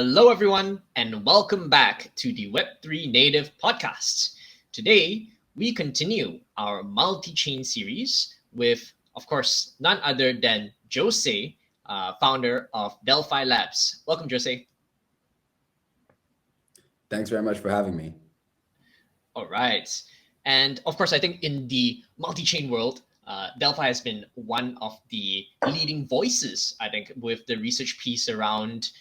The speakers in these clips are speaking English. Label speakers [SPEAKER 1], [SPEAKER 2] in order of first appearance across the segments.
[SPEAKER 1] Hello, everyone, and welcome back to the Web3 Native podcast. Today, we continue our multi-chain series with, of course, none other than José, founder of Delphi Labs. Welcome, José.
[SPEAKER 2] Thanks very much for having me.
[SPEAKER 1] All right. And of course, I think in the multi-chain world, Delphi has been one of the leading voices, I think, with the research piece around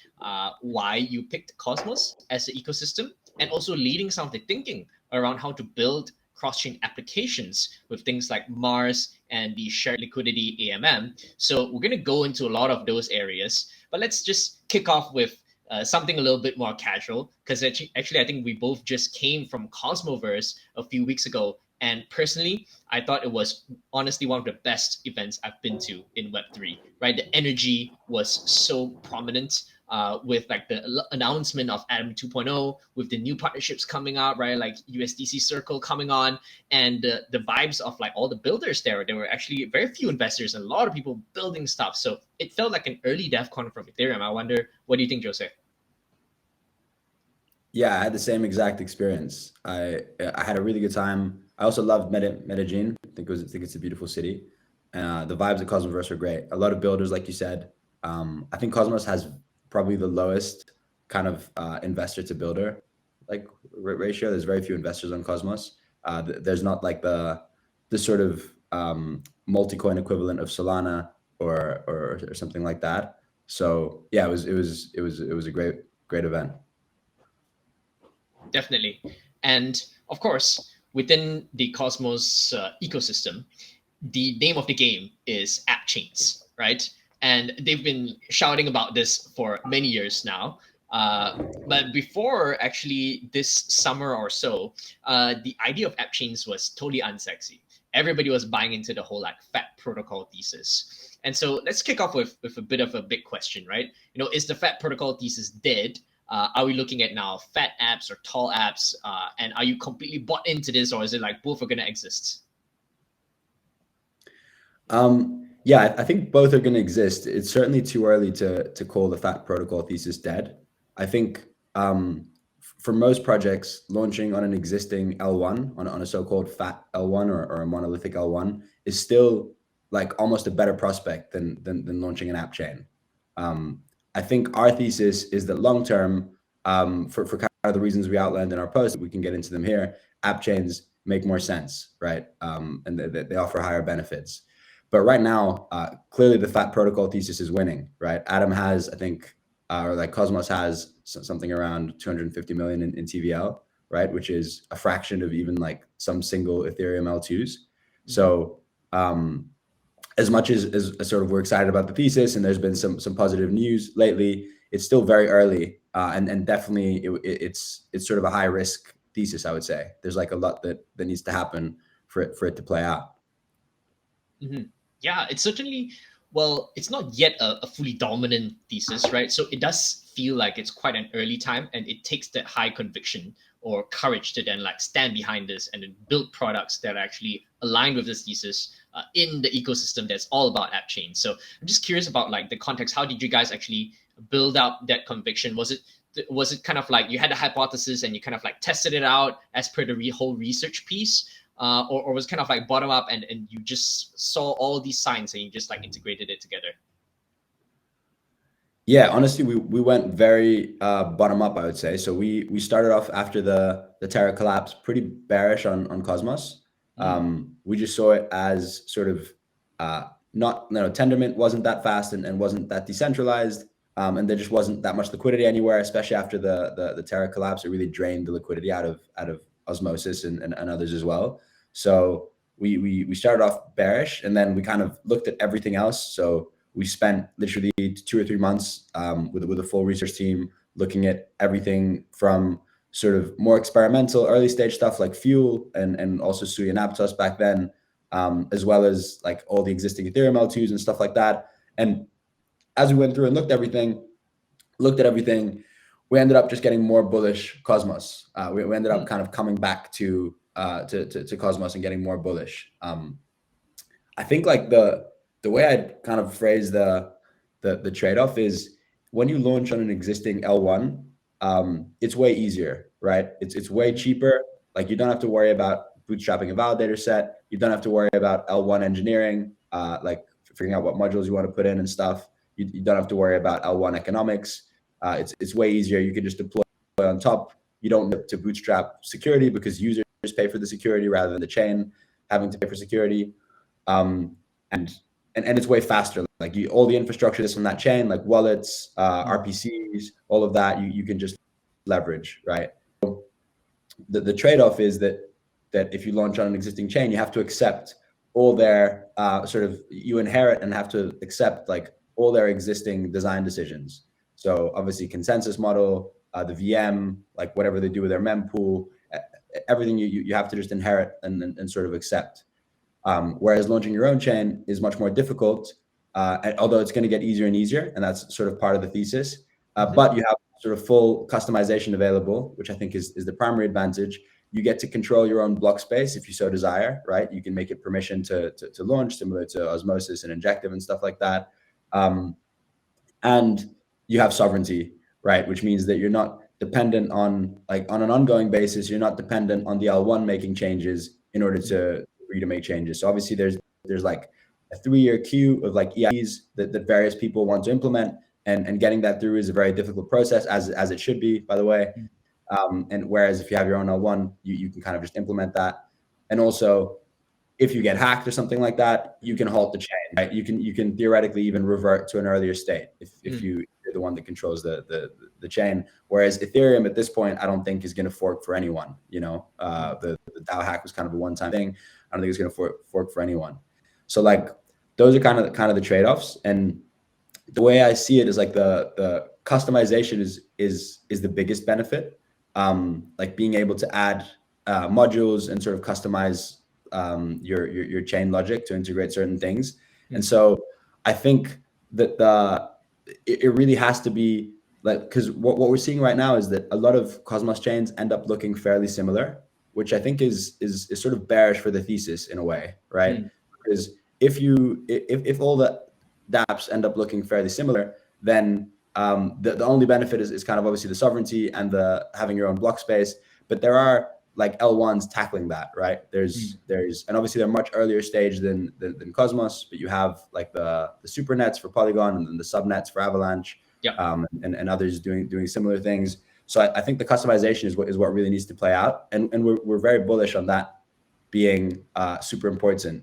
[SPEAKER 1] why you picked Cosmos as the ecosystem, and also leading some of the thinking around how to build cross-chain applications with things like Mars and the shared liquidity AMM. So we're going to go into a lot of those areas, but let's just kick off with something a little bit more casual, because actually I think we both just came from Cosmoverse a few weeks ago. And personally, I thought it was honestly one of the best events I've been to in Web3, right? The energy was so prominent with like the announcement of Atom 2.0, with the new partnerships coming out, right? Like USDC Circle coming on, and the vibes of like all the builders there. There were actually very few investors and a lot of people building stuff. So it felt like an early DevCon from Ethereum. I wonder, what do you think, Jose?
[SPEAKER 2] Yeah, I had the same exact experience. I had a really good time. I also loved Medellin. I think it's a beautiful city. The vibes at Cosmoverse are great. A lot of builders, like you said. I think Cosmos has probably the lowest kind of investor to builder like ratio. There's very few investors on Cosmos. There's not like the sort of multi-coin equivalent of Solana or something like that. So yeah, it was a great event.
[SPEAKER 1] Definitely. And of course, within the Cosmos ecosystem, the name of the game is app chains, right? And they've been shouting about this for many years now. But before actually this summer or so, the idea of app chains was totally unsexy. Everybody was buying into the whole like fat protocol thesis. And so let's kick off with a bit of a big question, right? You know, is the fat protocol thesis dead? Are we looking at now fat apps or tall apps? And are you completely bought into this, or is it like both are going to exist?
[SPEAKER 2] Yeah, I think both are going to exist. It's certainly too early to call the fat protocol thesis dead. I think for most projects, launching on an existing L1, on a so-called fat L1 or a monolithic L1 is still like almost a better prospect than launching an app chain. I think our thesis is that long-term, for kind of the reasons we outlined in our post, we can get into them here, app chains make more sense, right? And they offer higher benefits. But right now, clearly the fat protocol thesis is winning, right? Atom has, I think, or like Cosmos has something around 250 million in TVL, right? Which is a fraction of even like some single Ethereum L2s. So as much as sort of we're excited about the thesis and there's been some positive news lately, it's still very early, and definitely it's sort of a high risk thesis. I would say there's like a lot that needs to happen for it to play out.
[SPEAKER 1] Yeah, it's certainly, well, it's not yet a fully dominant thesis, right? So it does feel like it's quite an early time, and it takes that high conviction or courage to then like stand behind this and then build products that are actually aligned with this thesis in the ecosystem that's all about app chains. So I'm just curious about like the context. How did you guys actually build up that conviction? Was it kind of like you had a hypothesis and you kind of like tested it out as per the whole research piece? Or was it kind of like bottom up and you just saw all these signs and you just like integrated it together?
[SPEAKER 2] Yeah, honestly, we went very bottom up, I would say. So we started off after the Terra collapse pretty bearish on Cosmos. We just saw it as sort of not, Tendermint wasn't that fast and wasn't that decentralized. And there just wasn't that much liquidity anywhere, especially after the Terra collapse. It really drained the liquidity out of Osmosis and others as well. So we started off bearish, and then we kind of looked at everything else. So we spent literally 2 or 3 months with a full research team looking at everything from sort of more experimental early stage stuff like Fuel and also Sui and Aptos back then, as well as like all the existing Ethereum L2s and stuff like that. And as we went through and looked at everything, we ended up just getting more bullish Cosmos. We ended up kind of coming back to Cosmos and getting more bullish. I think like the way I'd kind of phrase the trade-off is when you launch on an existing L1, it's way easier, right? It's way cheaper. Like you don't have to worry about bootstrapping a validator set. You don't have to worry about L1 engineering, like figuring out what modules you want to put in and stuff. You don't have to worry about L1 economics. It's way easier. You can just deploy on top. You don't have to bootstrap security because users pay for the security rather than the chain having to pay for security. And it's way faster. Like all the infrastructure is from that chain, like wallets, RPCs, all of that, you can just leverage, right? So the trade-off is that if you launch on an existing chain, you have to accept all their you inherit and have to accept like all their existing design decisions. So obviously consensus model, the VM, like whatever they do with their mempool, everything you have to just inherit and sort of accept. Whereas launching your own chain is much more difficult, although it's going to get easier and easier, and that's sort of part of the thesis. But you have sort of full customization available, which I think is the primary advantage. You get to control your own block space if you so desire, right? You can make it permission to launch, similar to Osmosis and Injective and stuff like that. And you have sovereignty, right? Which means that you're not dependent on an ongoing basis. You're not dependent on the L1 making changes in order for you to make changes. So obviously there's like a 3-year queue of like EIs that various people want to implement, and getting that through is a very difficult process, as it should be, by the way. And whereas if you have your own L1, you can kind of just implement that. And also, if you get hacked or something like that, you can halt the chain, right? You can theoretically even revert to an earlier state if you're the one that controls the chain. Whereas Ethereum at this point, I don't think is going to fork for anyone. You know, the DAO hack was kind of a one-time thing. I don't think it's going to fork for anyone. So like those are kind of the trade-offs. And the way I see it is like the customization is the biggest benefit. Like being able to add modules and sort of customize your chain logic to integrate certain things. And so I think that it really has to be like, because what we're seeing right now is that a lot of Cosmos chains end up looking fairly similar, which I think is sort of bearish for the thesis in a way, right? Because if all the dApps end up looking fairly similar, then the only benefit is kind of obviously the sovereignty and the having your own block space. But there are like L1s tackling that, right? There's and obviously they're much earlier stage than Cosmos, but you have like the super nets for Polygon and then the subnets for Avalanche, and others doing similar things. So I think the customization is what really needs to play out, and we're very bullish on that being super important,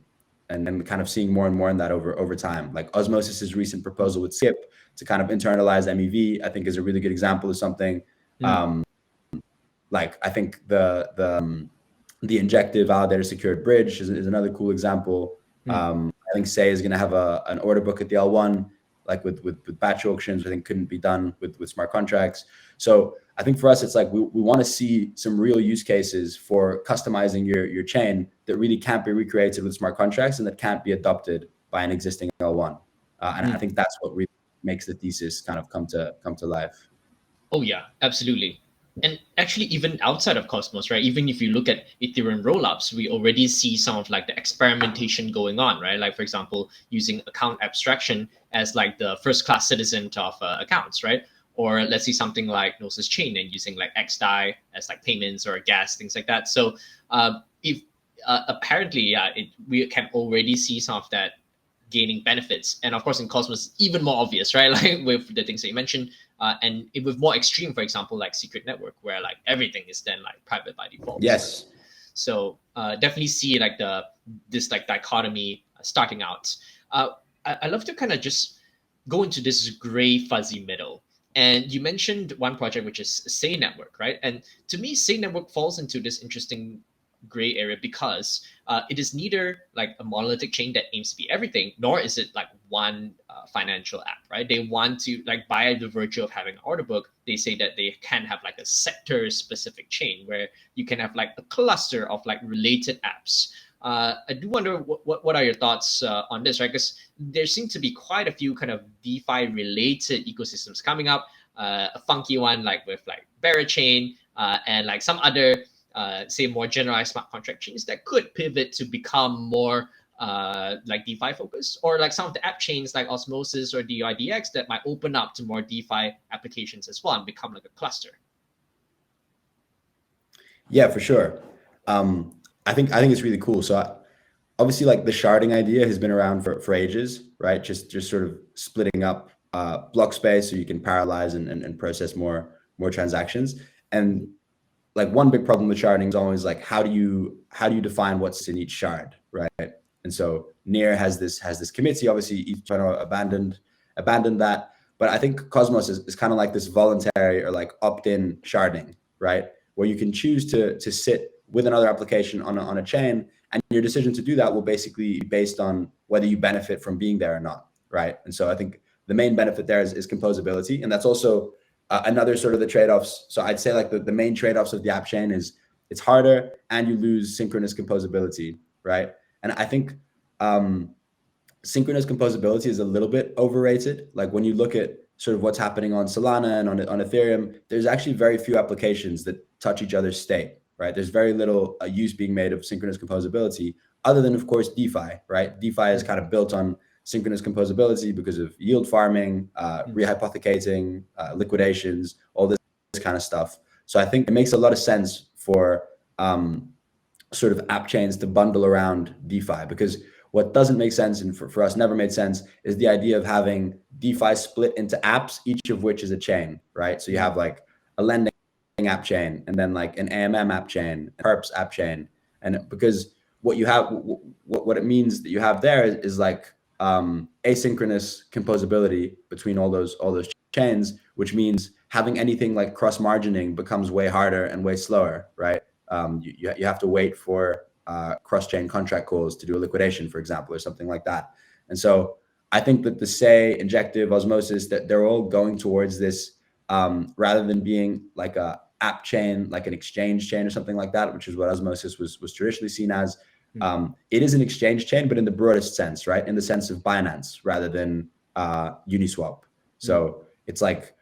[SPEAKER 2] and then kind of seeing more and more in that over time. Like Osmosis's recent proposal with Skip to kind of internalize MEV, I think is a really good example of something. Like I think the injective validator secured bridge is another cool example. I think Say is going to have an order book at the L1, like with batch auctions. I think couldn't be done with smart contracts. So I think for us, it's like we want to see some real use cases for customizing your chain that really can't be recreated with smart contracts and that can't be adopted by an existing L1. And I think that's what really makes the thesis kind of come to life.
[SPEAKER 1] Oh yeah, absolutely. And actually, even outside of Cosmos, right? Even if you look at Ethereum rollups, we already see some of like the experimentation going on, right? Like for example, using account abstraction as like the first-class citizen of accounts, right? Or let's see something like Gnosis Chain and using like XDAI as like payments or gas, things like that. So if apparently, we can already see some of that gaining benefits. And of course, in Cosmos, even more obvious, right? Like with the things that you mentioned, and with more extreme, for example, like Secret Network, where like everything is then like private by default.
[SPEAKER 2] Yes.
[SPEAKER 1] So definitely see like this like dichotomy starting out. I love to kind of just go into this gray fuzzy middle. And you mentioned one project, which is Say Network, right? And to me, Say Network falls into this interesting gray area because it is neither like a monolithic chain that aims to be everything, nor is it like one financial app, right? They want to, like, by the virtue of having an order book, they say that they can have like a sector specific chain where you can have like a cluster of like related apps. I do wonder what are your thoughts on this, right? Because there seem to be quite a few kind of DeFi related ecosystems coming up. A funky one like with like Berachain and like some other say more generalized smart contract chains that could pivot to become more like DeFi focused, or like some of the app chains like Osmosis or DYDX that might open up to more DeFi applications as well and become like a cluster?
[SPEAKER 2] Yeah, for sure. I think it's really cool. So obviously, like the sharding idea has been around for ages, right? Just sort of splitting up block space so you can parallelize and process more transactions. And like one big problem with sharding is always like how do you define what's in each shard, right? And so Near has this committee. Obviously, each trying to abandon that. But I think Cosmos is kind of like this voluntary or like opt-in sharding, right? Where you can choose to sit with another application on a chain, and your decision to do that will basically be based on whether you benefit from being there or not, right? And so I think the main benefit there is composability, and that's also another sort of the trade-offs. So I'd say like the main trade-offs of the app chain is it's harder and you lose synchronous composability, right? And I think synchronous composability is a little bit overrated. Like when you look at sort of what's happening on Solana and on Ethereum, there's actually very few applications that touch each other's state, right? There's very little use being made of synchronous composability other than, of course, DeFi, right? DeFi is kind of built on synchronous composability because of yield farming, rehypothecating, liquidations, all this kind of stuff. So I think it makes a lot of sense for sort of app chains to bundle around DeFi, because what doesn't make sense, and for us never made sense, is the idea of having DeFi split into apps, each of which is a chain, right? So you have like a lending app chain, and then like an AMM app chain, perps app chain. And because what you have, what it means that you have there is like asynchronous composability between all those chains, which means having anything like cross margining becomes way harder and way slower, right? You have to wait for cross-chain contract calls to do a liquidation, for example, or something like that. And so I think that the Say, Injective, Osmosis, that they're all going towards this rather than being like a app chain, like an exchange chain or something like that, which is what Osmosis was traditionally seen as. It is an exchange chain, but in the broadest sense, right? In the sense of Binance rather than Uniswap. So it's like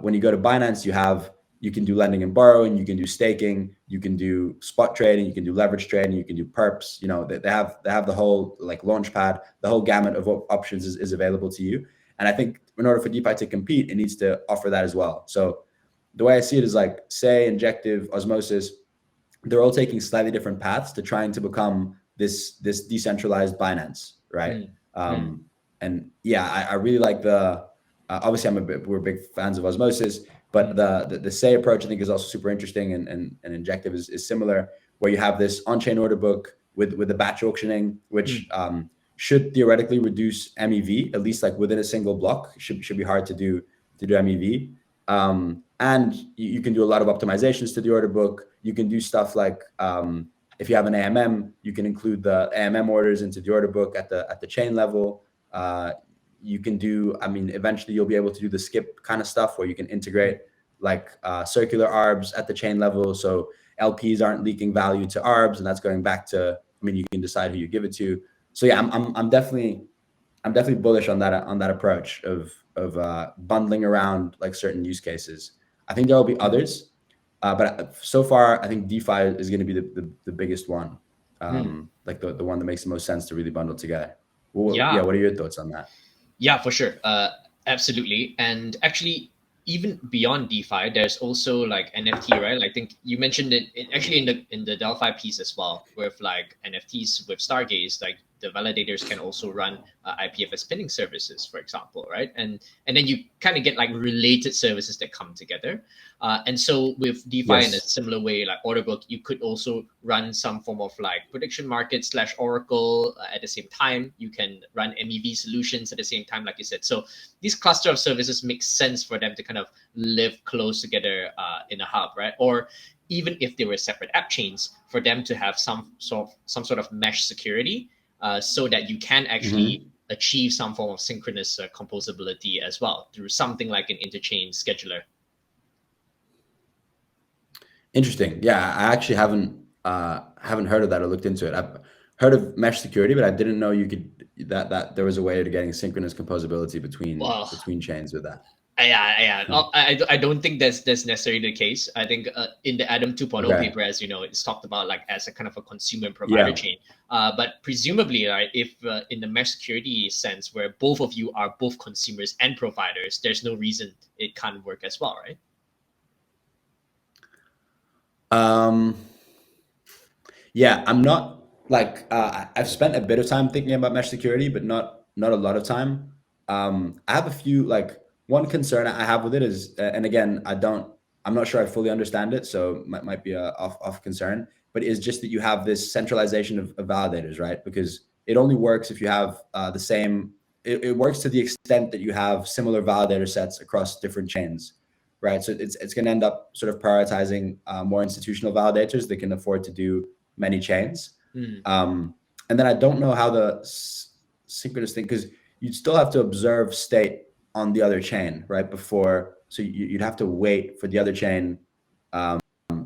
[SPEAKER 2] when you go to Binance, you can do lending and borrowing, you can do staking, you can do spot trading, you can do leverage trading, you can do perps. You know, they have the whole like launchpad, the whole gamut of options is available to you. And I think in order for DeFi to compete, it needs to offer that as well. So the way I see it is like Say, Injective, Osmosis, they're all taking slightly different paths to trying to become this decentralized Binance, right? And yeah, I really like the obviously we're big fans of Osmosis, but the Say approach I think is also super interesting, and Injective is similar, where you have this on-chain order book with the batch auctioning, which should theoretically reduce MEV, at least like within a single block. Should be hard to do MEV. And you can do a lot of optimizations to the order book. You can do stuff like if you have an AMM, you can include the AMM orders into the order book at the chain level. You can do, I mean, eventually you'll be able to do the skip kind of stuff where you can integrate like circular arbs at the chain level. So LPs aren't leaking value to arbs, and that's going back to, I mean, you can decide who you give it to. So yeah, I'm definitely bullish on that approach of bundling around like certain use cases. I think there will be others, but so far I think DeFi is going to be the biggest one, like the one that makes the most sense to really bundle together. Yeah, what are your thoughts on that?
[SPEAKER 1] Yeah, for sure. Absolutely. And actually, even beyond DeFi, there's also like NFT, right? I think you mentioned it actually in the Delphi piece as well, with like NFTs with Stargaze, like the validators can also run IPFS spinning services, for example, right? And then you kind of get like related services that come together. And so with DeFi in a similar way, like order book, you could also run some form of like prediction market / Oracle at the same time. You can run MEV solutions at the same time, like you said. So these cluster of services make sense for them to kind of live close together in a hub, right? Or even if they were separate app chains, for them to have some sort of mesh security, so that you can actually achieve some form of synchronous composability as well through something like an interchain scheduler.
[SPEAKER 2] Interesting. Yeah, I actually haven't heard of that or looked into it. I've heard of mesh security, but I didn't know you could that there was a way to getting synchronous composability between chains with that.
[SPEAKER 1] Yeah. I don't think that's necessarily the case. I think in the Adam 2.0
[SPEAKER 2] Okay.
[SPEAKER 1] paper, as you know, it's talked about like as a kind of a consumer and provider
[SPEAKER 2] Yeah.
[SPEAKER 1] chain. But presumably, right, if in the mesh security sense, where both of you are both consumers and providers, there's no reason it can't work as well, right?
[SPEAKER 2] Yeah, I'm not like I've spent a bit of time thinking about mesh security, but not a lot of time. I have a few like one concern I have with it is, and again, I'm not sure I fully understand it, so might be a off concern, but it's just that you have this centralization of validators, right? Because it only works if you have the same. It works to the extent that you have similar validator sets across different chains, right? So it's going to end up sort of prioritizing more institutional validators that can afford to do many chains. And then I don't know how the synchronous thing, because you'd still have to observe state on the other chain, right? Before, so you'd have to wait for the other chain.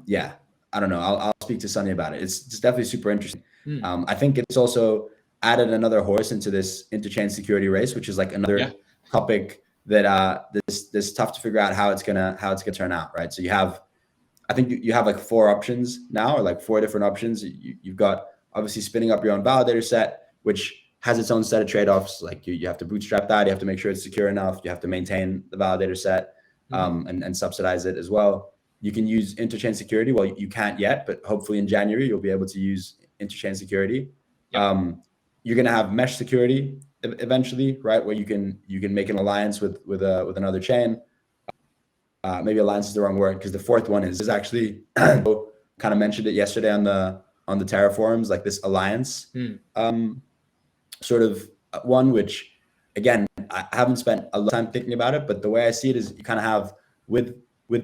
[SPEAKER 2] Yeah, I don't know. I'll speak to Sunny about it. It's definitely super interesting. I think it's also added another horse into this interchain security race, which is like another topic that this tough to figure out how it's gonna turn out, right? So you have, I think you have like 4 options now, or like 4 different options. You've got obviously spinning up your own validator set, which has its own set of trade-offs. Like you have to bootstrap that. You have to make sure it's secure enough. You have to maintain the validator set and subsidize it as well. You can use interchain security. Well, you can't yet, but hopefully in January, you'll be able to use interchain security. You're going to have mesh security eventually, right? Where you can make an alliance with another chain. Maybe alliance is the wrong word, because the 4th one is actually kind of mentioned it yesterday on the Terra forums, like this alliance sort of one, which again, I haven't spent a lot of time thinking about it, but the way I see it is you kind of have with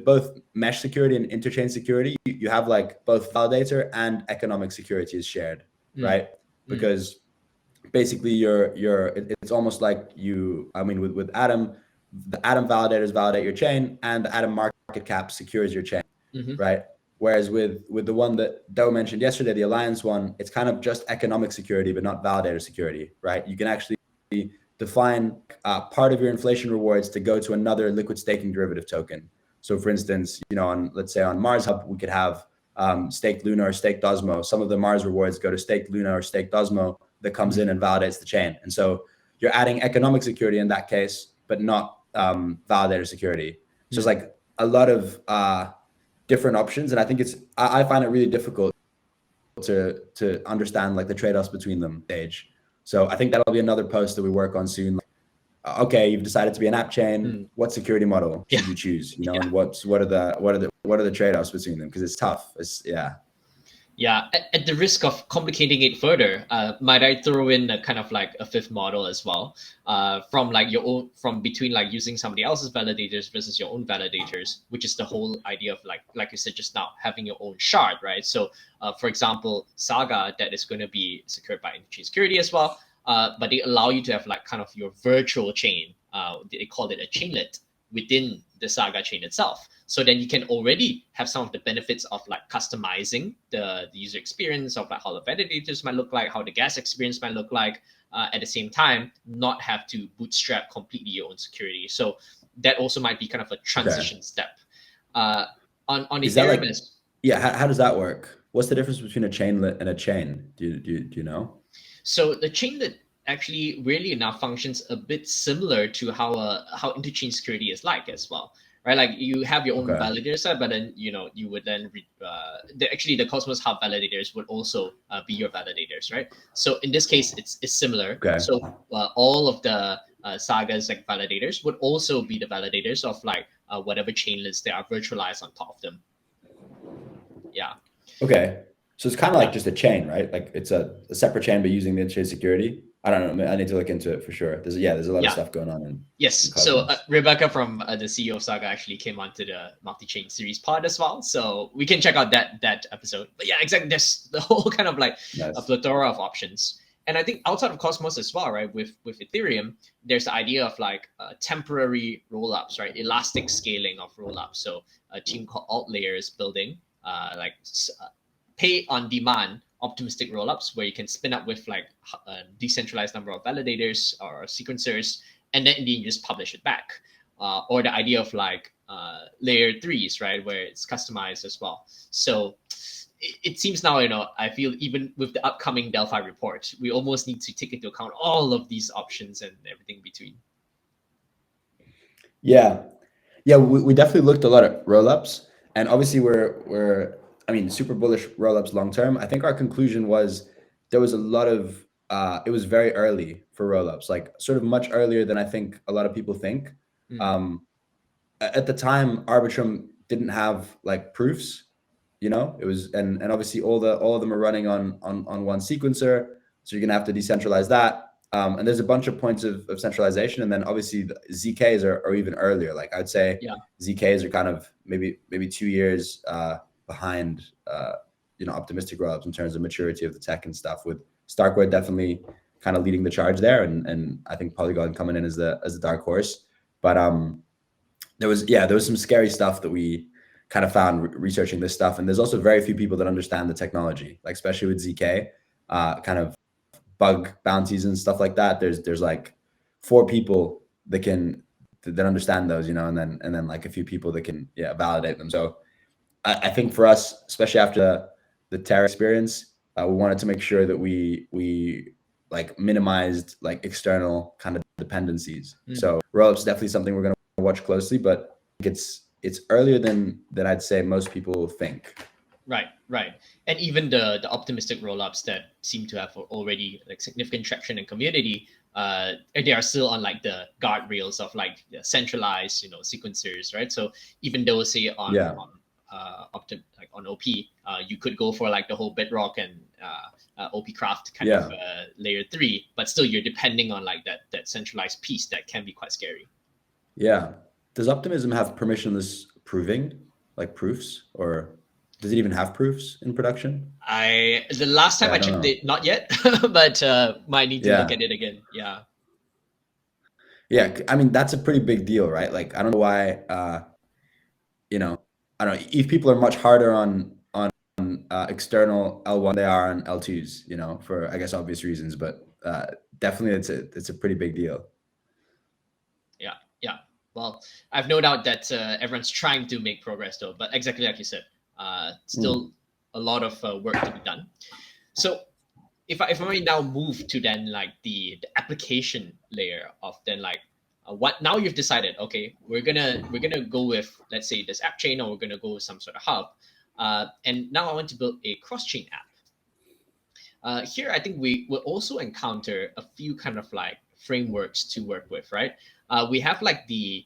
[SPEAKER 2] both mesh security and interchain security, you have like both validator and economic security is shared, right? Because basically it's almost like with Atom, the Atom validators validate your chain and the Atom market cap secures your chain, right? Whereas with the one that Doe mentioned yesterday, the Alliance one, it's kind of just economic security, but not validator security, right? You can actually define part of your inflation rewards to go to another liquid staking derivative token. So for instance, let's say on Mars Hub, we could have staked Luna or staked Osmo. Some of the Mars rewards go to staked Luna or staked Osmo that comes in and validates the chain. And so you're adding economic security in that case, but not validator security. So it's like a lot of different options. And I think I find it really difficult to understand like the trade-offs between them stage. So I think that'll be another post that we work on soon. Like, okay, you've decided to be an app chain. What security model should you choose? And what are the trade-offs between them? Because it's tough.
[SPEAKER 1] Yeah, at the risk of complicating it further, might I throw in a kind of like a 5th model as well, from like your own, from between like using somebody else's validators versus your own validators, which is the whole idea of like you said just now, having your own shard, right? So, for example, Saga, that is going to be secured by Interchain security as well, but they allow you to have like kind of your virtual chain. They call it a chainlet within the Saga chain itself. So then you can already have some of the benefits of like customizing the user experience of like how the validators might look like, how the gas experience might look like. At the same time, not have to bootstrap completely your own security. So that also might be kind of a transition step. On Ethereum,
[SPEAKER 2] how does that work? What's the difference between a chainlet and a chain? Do you know?
[SPEAKER 1] So the chainlet actually, really enough, functions a bit similar to how interchain security is like as well, right? Like you have your own validator set, but then you would then the Cosmos Hub validators would also be your validators, right? So in this case, it's similar. So all of the Saga's like validators would also be the validators of like whatever chainlets that are virtualized on top of them. Yeah.
[SPEAKER 2] Okay. So it's kind of like just a chain, right? Like it's a separate chain, but using the interchain security. I don't know. I need to look into it for sure. There's a lot of stuff going on.
[SPEAKER 1] So Rebecca from the CEO of Saga actually came onto the multi-chain series pod as well. So we can check out that episode. But yeah, exactly. There's the whole kind of like a plethora of options. And I think outside of Cosmos as well, right? With Ethereum, there's the idea of like temporary rollups, right? Elastic scaling of rollups. So a team called AltLayer is building pay on demand optimistic rollups where you can spin up with like a decentralized number of validators or sequencers, and then you just publish it back. or the idea of like layer 3s, right, where it's customized as well. So it seems now, I feel even with the upcoming Delphi report, we almost need to take into account all of these options and everything between.
[SPEAKER 2] Yeah, we definitely looked a lot at rollups, and obviously we're I mean super bullish rollups long term. I think our conclusion was there was a lot of it was very early for rollups, like sort of much earlier than I think a lot of people think. Um, at the time, Arbitrum didn't have like proofs, it was, and obviously all of them are running on one sequencer, so you're gonna have to decentralize that. And there's a bunch of points of centralization, and then obviously the ZKs are even earlier. Like I'd say
[SPEAKER 1] Yeah.
[SPEAKER 2] ZKs are kind of maybe 2 years behind optimistic rollups in terms of maturity of the tech and stuff, with Starkware definitely kind of leading the charge there, and I think Polygon coming in as the dark horse. But there was some scary stuff that we kind of found researching this stuff, and there's also very few people that understand the technology, like especially with ZK, kind of bug bounties and stuff like that. There's like 4 people that understand those, and then like a few people that can validate them. So I think for us, especially after the Terra experience, we wanted to make sure that we like minimized like external kind of dependencies. So rollups definitely something we're going to watch closely, but it's earlier than I'd say most people think.
[SPEAKER 1] Right. And even the optimistic rollups that seem to have already like significant traction in community, they are still on like the guardrails of like the centralized, sequencers, right? So even though say on on OP, you could go for like the whole Bedrock and OP Craft kind of layer 3, but still you're depending on like that centralized piece that can be quite scary.
[SPEAKER 2] Yeah. Does Optimism have permissionless proving, like proofs, or does it even have proofs in production?
[SPEAKER 1] The last time I checked it, not yet, but might need to look at it again. Yeah.
[SPEAKER 2] Yeah, I mean that's a pretty big deal, right? Like I don't know why I don't know if people are much harder on external L1 they are on L2s, for I guess obvious reasons, but definitely it's a pretty big deal.
[SPEAKER 1] Yeah. Well, I've no doubt that everyone's trying to make progress though, but exactly like you said, still a lot of work to be done. So if I now move to then like the application layer of then like what now you've decided, okay, we're gonna go with, let's say, this app chain, or we're gonna go with some sort of hub, and now I want to build a cross-chain app. Here I think we will also encounter a few kind of like frameworks to work with, right? We have like the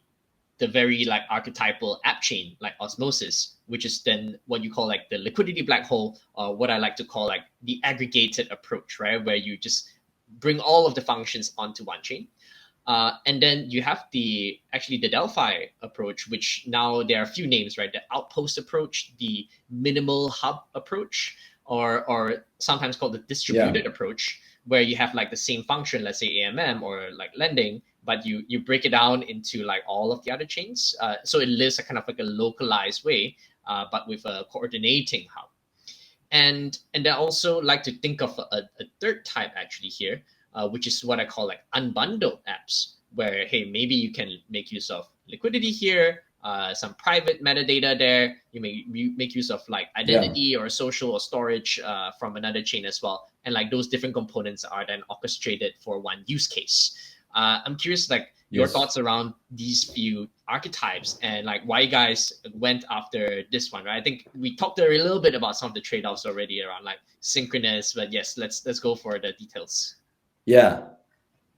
[SPEAKER 1] very like archetypal app chain like Osmosis, which is then what you call like the liquidity black hole, or what I like to call like the aggregated approach, right? Where you just bring all of the functions onto one chain. And then you have the Delphi approach, which now there are a few names, right? The outpost approach, the minimal hub approach, or sometimes called the distributed approach, where you have like the same function, let's say AMM or like lending, but you break it down into like all of the other chains. So it lives a kind of like a localized way, but with a coordinating hub. And I also like to think of a third type actually here, which is what I call like unbundled apps, where, hey, maybe you can make use of liquidity here, some private metadata there. You make use of like identity or social or storage from another chain as well. And like those different components are then orchestrated for one use case. I'm curious, like your thoughts around these few archetypes and like why you guys went after this one, right? I think we talked a little bit about some of the trade-offs already around like synchronous, but yes, let's go for the details.
[SPEAKER 2] Yeah,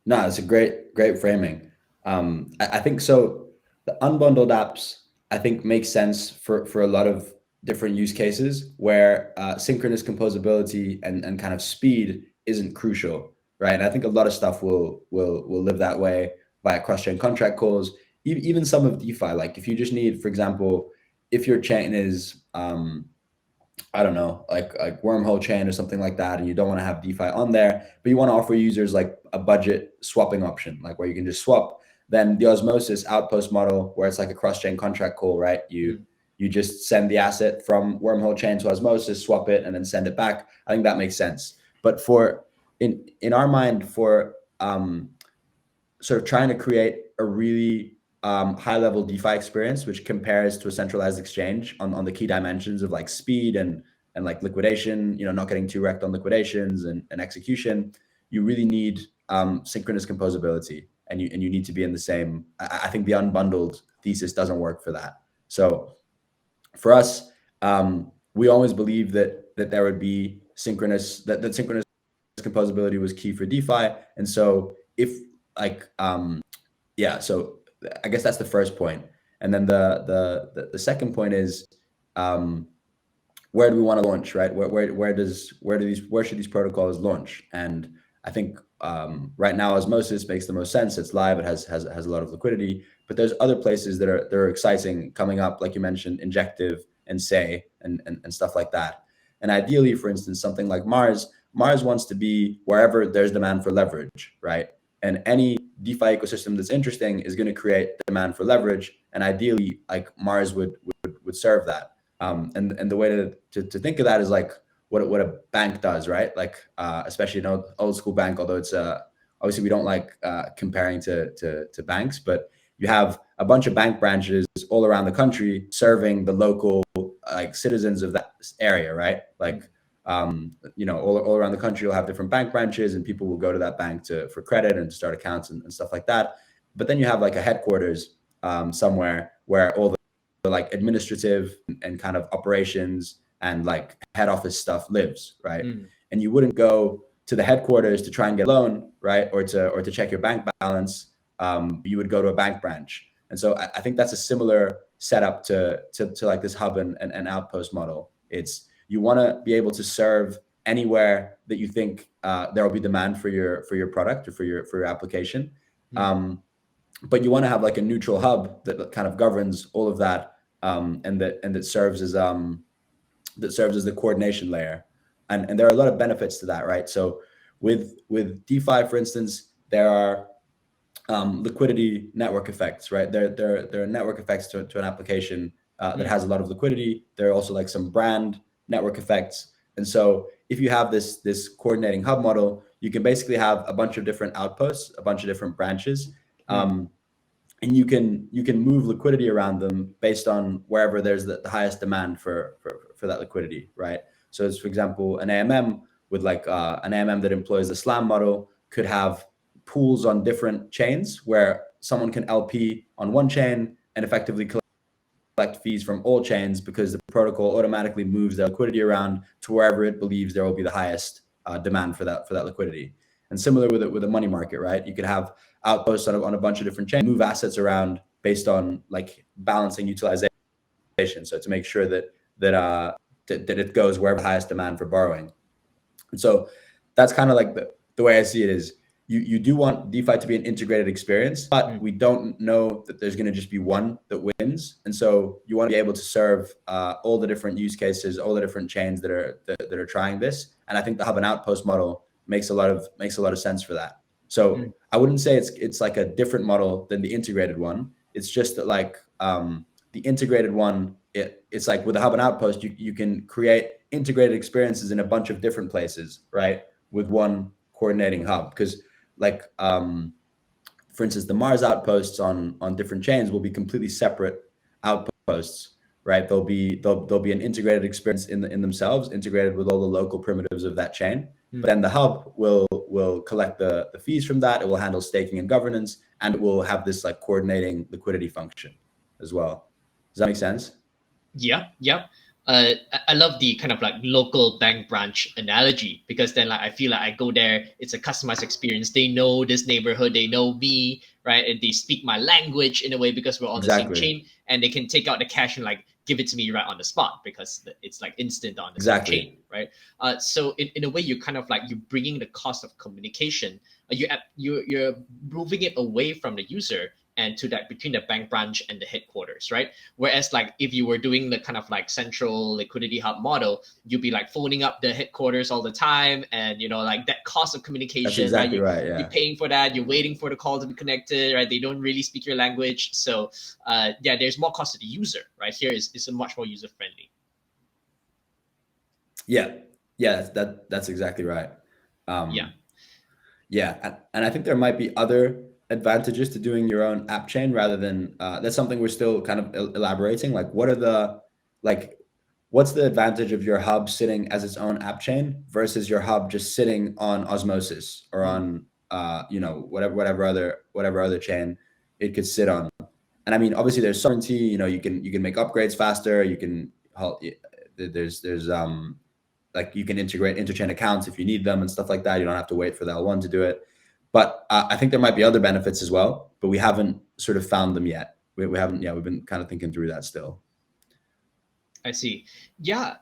[SPEAKER 2] no, it's a great framing. I think so. The unbundled apps, I think, make sense for a lot of different use cases where synchronous composability and kind of speed isn't crucial, right? And I think a lot of stuff will live that way via cross-chain contract calls. Even some of DeFi, like if you just need, for example, if your chain is I don't know, like wormhole chain or something like that, and you don't want to have DeFi on there, but you want to offer users like a budget swapping option, like where you can just swap. Then the Osmosis outpost model, where it's like a cross-chain contract call, right? You just send the asset from wormhole chain to Osmosis, swap it, and then send it back. I think that makes sense. But for in our mind, for sort of trying to create a really high-level DeFi experience, which compares to a centralized exchange on the key dimensions of like speed and like liquidation, not getting too wrecked on liquidations and execution, you really need synchronous composability, and you need to be in the same. I think the unbundled thesis doesn't work for that. So for us, we always believe that there would be synchronous composability was key for DeFi, and so if like so I guess that's the first point, and then the second point is where do we want to launch, right? Where should these protocols launch? And I think right now Osmosis makes the most sense. It's live. It has a lot of liquidity. But there's other places that are exciting coming up, like you mentioned, Injective and Say and stuff like that. And ideally, for instance, something like Mars wants to be wherever there's demand for leverage, right? And any DeFi ecosystem that's interesting is going to create demand for leverage. And ideally, like Mars would serve that. And the way to think of that is like what a bank does, right? Like especially an old school bank, although it's obviously we don't like comparing to banks, but you have a bunch of bank branches all around the country serving the local like citizens of that area, right? Like all around the country you'll have different bank branches, and people will go to that bank for credit and to start accounts and stuff like that. But then you have like a headquarters somewhere where all the like administrative and kind of operations and like head office stuff lives, right? And you wouldn't go to the headquarters to try and get a loan, right? Or to check your bank balance. You would go to a bank branch. And so I think that's a similar setup to like this hub and outpost model. It's you want to be able to serve anywhere that you think there will be demand for your product or for your application. But you want to have like a neutral hub that kind of governs all of that, and that serves as the coordination layer. And there are a lot of benefits to that, right? So with DeFi, for instance, there are liquidity network effects, right? There are network effects to an application that has a lot of liquidity. There are also like some brand network effects. And so if you have this coordinating hub model, you can basically have a bunch of different outposts, a bunch of different branches. And you can move liquidity around them based on wherever there's the highest demand for that liquidity, right? So as for example, an AMM with like an AMM that employs the SLAM model could have pools on different chains where someone can LP on one chain and effectively collect fees from all chains, because the protocol automatically moves the liquidity around to wherever it believes there will be the highest demand for that liquidity. And similar with a money market, right? You could have outposts on a bunch of different chains, move assets around based on like balancing utilization. So to make sure that it goes wherever the highest demand for borrowing. And so that's kind of like the way I see it is you do want DeFi to be an integrated experience, but we don't know that there's going to just be one that wins. And so you want to be able to serve all the different use cases, all the different chains that are trying this. And I think the hub and outpost model makes a lot of sense for that. So I wouldn't say it's like a different model than the integrated one. It's just that like the integrated one, it's like with a hub and outpost, you can create integrated experiences in a bunch of different places, right? With one coordinating hub. Because like for instance, the Mars outposts on different chains will be completely separate outposts, right? They'll be an integrated experience in themselves, integrated with all the local primitives of that chain. But then the hub will collect the fees from that. It will handle staking and governance, and it will have this like coordinating liquidity function as well. Does that make sense?
[SPEAKER 1] Yeah. I love the kind of like local bank branch analogy, because then like I feel like I go there, it's a customized experience. They know this neighborhood, they know me, right? And they speak my language in a way because we're on the same chain, and they can take out the cash and like give it to me right on the spot because it's like instant on the same chain, right? So in a way, you kind of like you're bringing the cost of communication, you're moving it away from the user and to that between the bank branch and the headquarters, right? Whereas like if you were doing the kind of like central liquidity hub model, you'd be like phoning up the headquarters all the time, and like that cost of communication.
[SPEAKER 2] That's exactly right.
[SPEAKER 1] You're paying for that. You're waiting for the call to be connected, right? They don't really speak your language, so there's more cost to the user, right? Here is a much more user friendly.
[SPEAKER 2] Yeah, that's exactly right. And I think there might be other advantages to doing your own app chain rather than that's something we're still kind of elaborating. Like, what's the advantage of your hub sitting as its own app chain versus your hub just sitting on Osmosis or on whatever other chain it could sit on. And I mean, obviously there's sovereignty, you can make upgrades faster, you can there's like you can integrate interchain accounts if you need them and stuff like that. You don't have to wait for the L1 to do it. But I think there might be other benefits as well, but we haven't sort of found them yet. We haven't, we've been kind of thinking through that still.
[SPEAKER 1] I see. Yeah.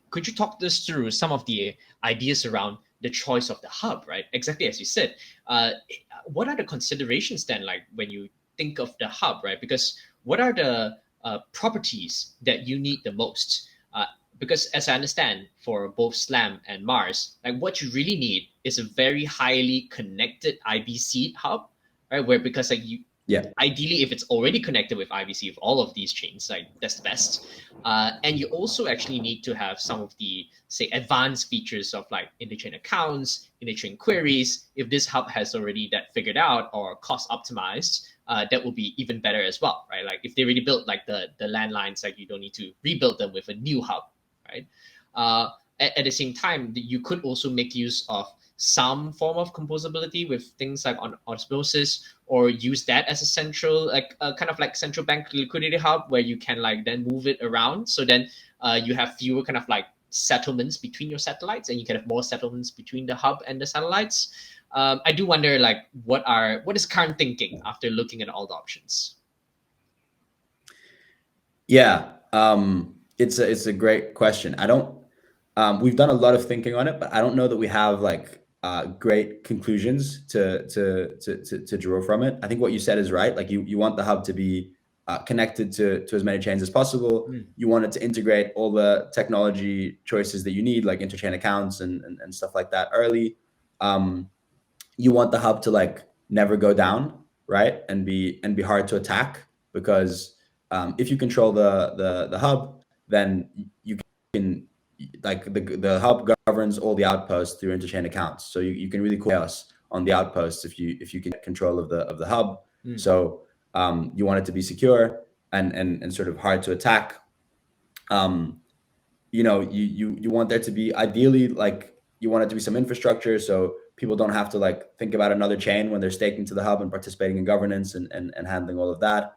[SPEAKER 1] Could you talk us through some of the ideas around the choice of the hub, right? Exactly as you said. What are the considerations then, like when you think of the hub, right? Because what are the properties that you need the most? Because as I understand, for both Slam and Mars, like what you really need is a very highly connected IBC hub, right? Where because like ideally, if it's already connected with IBC, with all of these chains, like that's the best. And you also actually need to have some of the, say, advanced features of like interchain accounts, interchain queries. If this hub has already that figured out or cost optimized, that will be even better as well, right? Like if they already built like the landlines, like you don't need to rebuild them with a new hub, right? At the same time, you could also make use of some form of composability with things like on Osmosis, or use that as a central, like kind of like central bank liquidity hub where you can like then move it around. So then you have fewer kind of like settlements between your satellites, and you can have more settlements between the hub and the satellites. I do wonder like what is current thinking after looking at all the options?
[SPEAKER 2] Yeah, it's a great question. I don't. We've done a lot of thinking on it, but I don't know that we have like great conclusions to draw from it. I think what you said is right. Like you want the hub to be connected to as many chains as possible. You want it to integrate all the technology choices that you need, like interchain accounts and stuff like that early. You want the hub to like never go down, right? And be hard to attack, because if you control the hub, then you can, like the hub governs all the outposts through interchain accounts. So you can really cause chaos on the outposts if you can get control of the hub. So you want it to be secure and sort of hard to attack. You want there to be, ideally, like you want it to be some infrastructure so people don't have to like think about another chain when they're staking to the hub and participating in governance and handling all of that.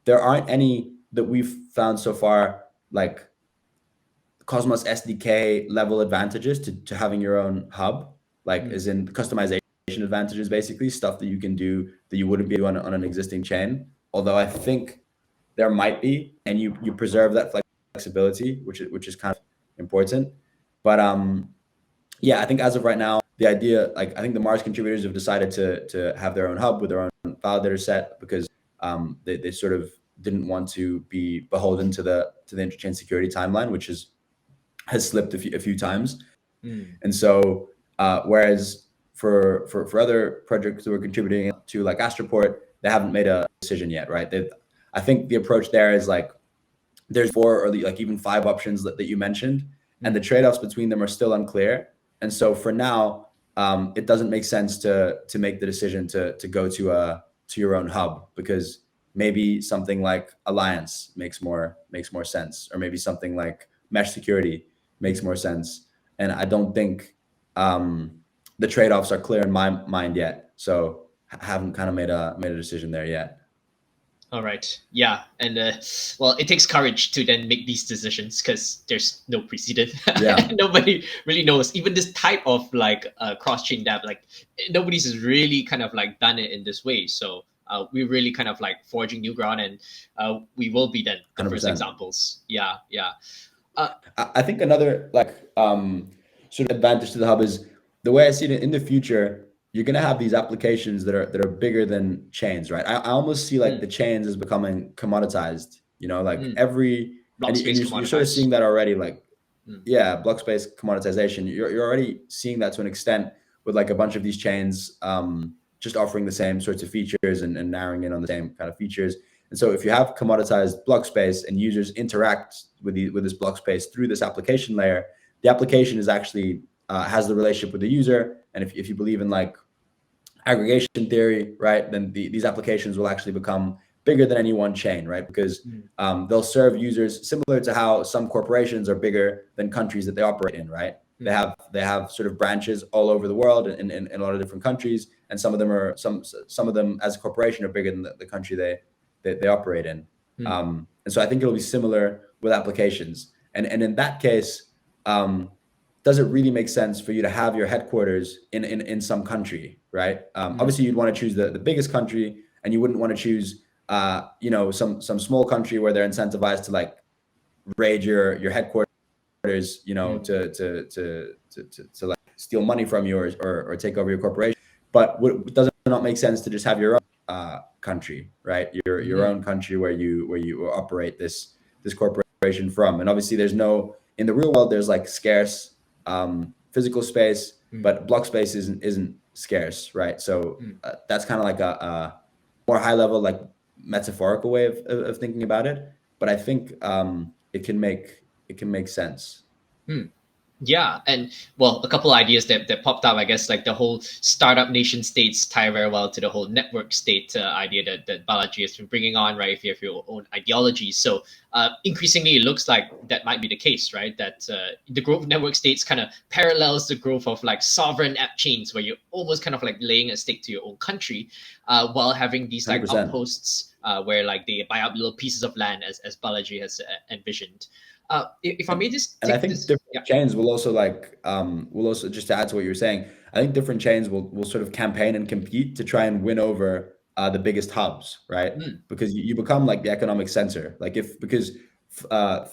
[SPEAKER 2] There aren't any that we've found so far, like Cosmos SDK level advantages to having your own hub, like as in customization advantages, basically stuff that you can do that you wouldn't be on an existing chain. Although I think there might be, and you preserve that flexibility, which is kind of important. But yeah, I think as of right now, the idea, like I think the Mars contributors have decided to have their own hub with their own validator set, because they sort of didn't want to be beholden to the interchain security timeline, which has slipped a few times. And so whereas for other projects who are contributing to like Astroport, they haven't made a decision yet, right? I think the approach there is like there's 4 or like even 5 options that you mentioned, and the trade-offs between them are still unclear. And so for now, it doesn't make sense to make the decision to go to your own hub, because maybe something like Alliance makes more sense, or maybe something like mesh security makes more sense. And I don't think the trade-offs are clear in my mind yet. So I haven't kind of made a decision there yet.
[SPEAKER 1] All right. Yeah. And well, it takes courage to then make these decisions, because there's no precedent.
[SPEAKER 2] Yeah.
[SPEAKER 1] Nobody really knows. Even this type of like cross-chain dApp, like nobody's really kind of like done it in this way. So we're really kind of like forging new ground, and we will be then the 100%. First examples. Yeah. Yeah.
[SPEAKER 2] I think another like sort of advantage to the hub is, the way I see it in the future, you're going to have these applications that are bigger than chains, right? I almost see like the chains as becoming commoditized, like every, and you're sort of seeing that already, like, yeah, block space commoditization. You're already seeing that to an extent with like a bunch of these chains just offering the same sorts of features and narrowing in on the same kind of features. And so if you have commoditized block space and users interact with this block space through this application layer, the application is actually has the relationship with the user. And if you believe in like aggregation theory, right, then these applications will actually become bigger than any one chain, right? Because they'll serve users similar to how some corporations are bigger than countries that they operate in, right? They have sort of branches all over the world in a lot of different countries, and some of them are some of them as a corporation are bigger than the country they operate in. And so I think it'll be similar with applications. And in that case, does it really make sense for you to have your headquarters in some country, right? Obviously, you'd want to choose the biggest country, and you wouldn't want to choose some small country where they're incentivized to like raid your headquarters, to like steal money from you or take over your corporation. But does it not make sense to just have your own country, right? Your own country where you operate this corporation from? And obviously, there's no, in the real world, there's like scarce physical space, but block space isn't scarce, right? So that's kind of like a more high level, like metaphorical way of thinking about it. But I think it can make sense.
[SPEAKER 1] Yeah, and well, a couple of ideas that popped up, I guess, like the whole startup nation states tie very well to the whole network state idea that Balaji has been bringing on, right? If you have your own ideology. So increasingly, it looks like that might be the case, right? That the growth of network states kind of parallels the growth of like sovereign app chains, where you're almost kind of like laying a stake to your own country while having these like
[SPEAKER 2] 100%.
[SPEAKER 1] outposts where like they buy up little pieces of land as Balaji has envisioned. If I may just
[SPEAKER 2] and I think different chains will also just to add to what you were saying, I think different chains will sort of campaign and compete to try and win over the biggest hubs, right? Because you become like the economic center, like because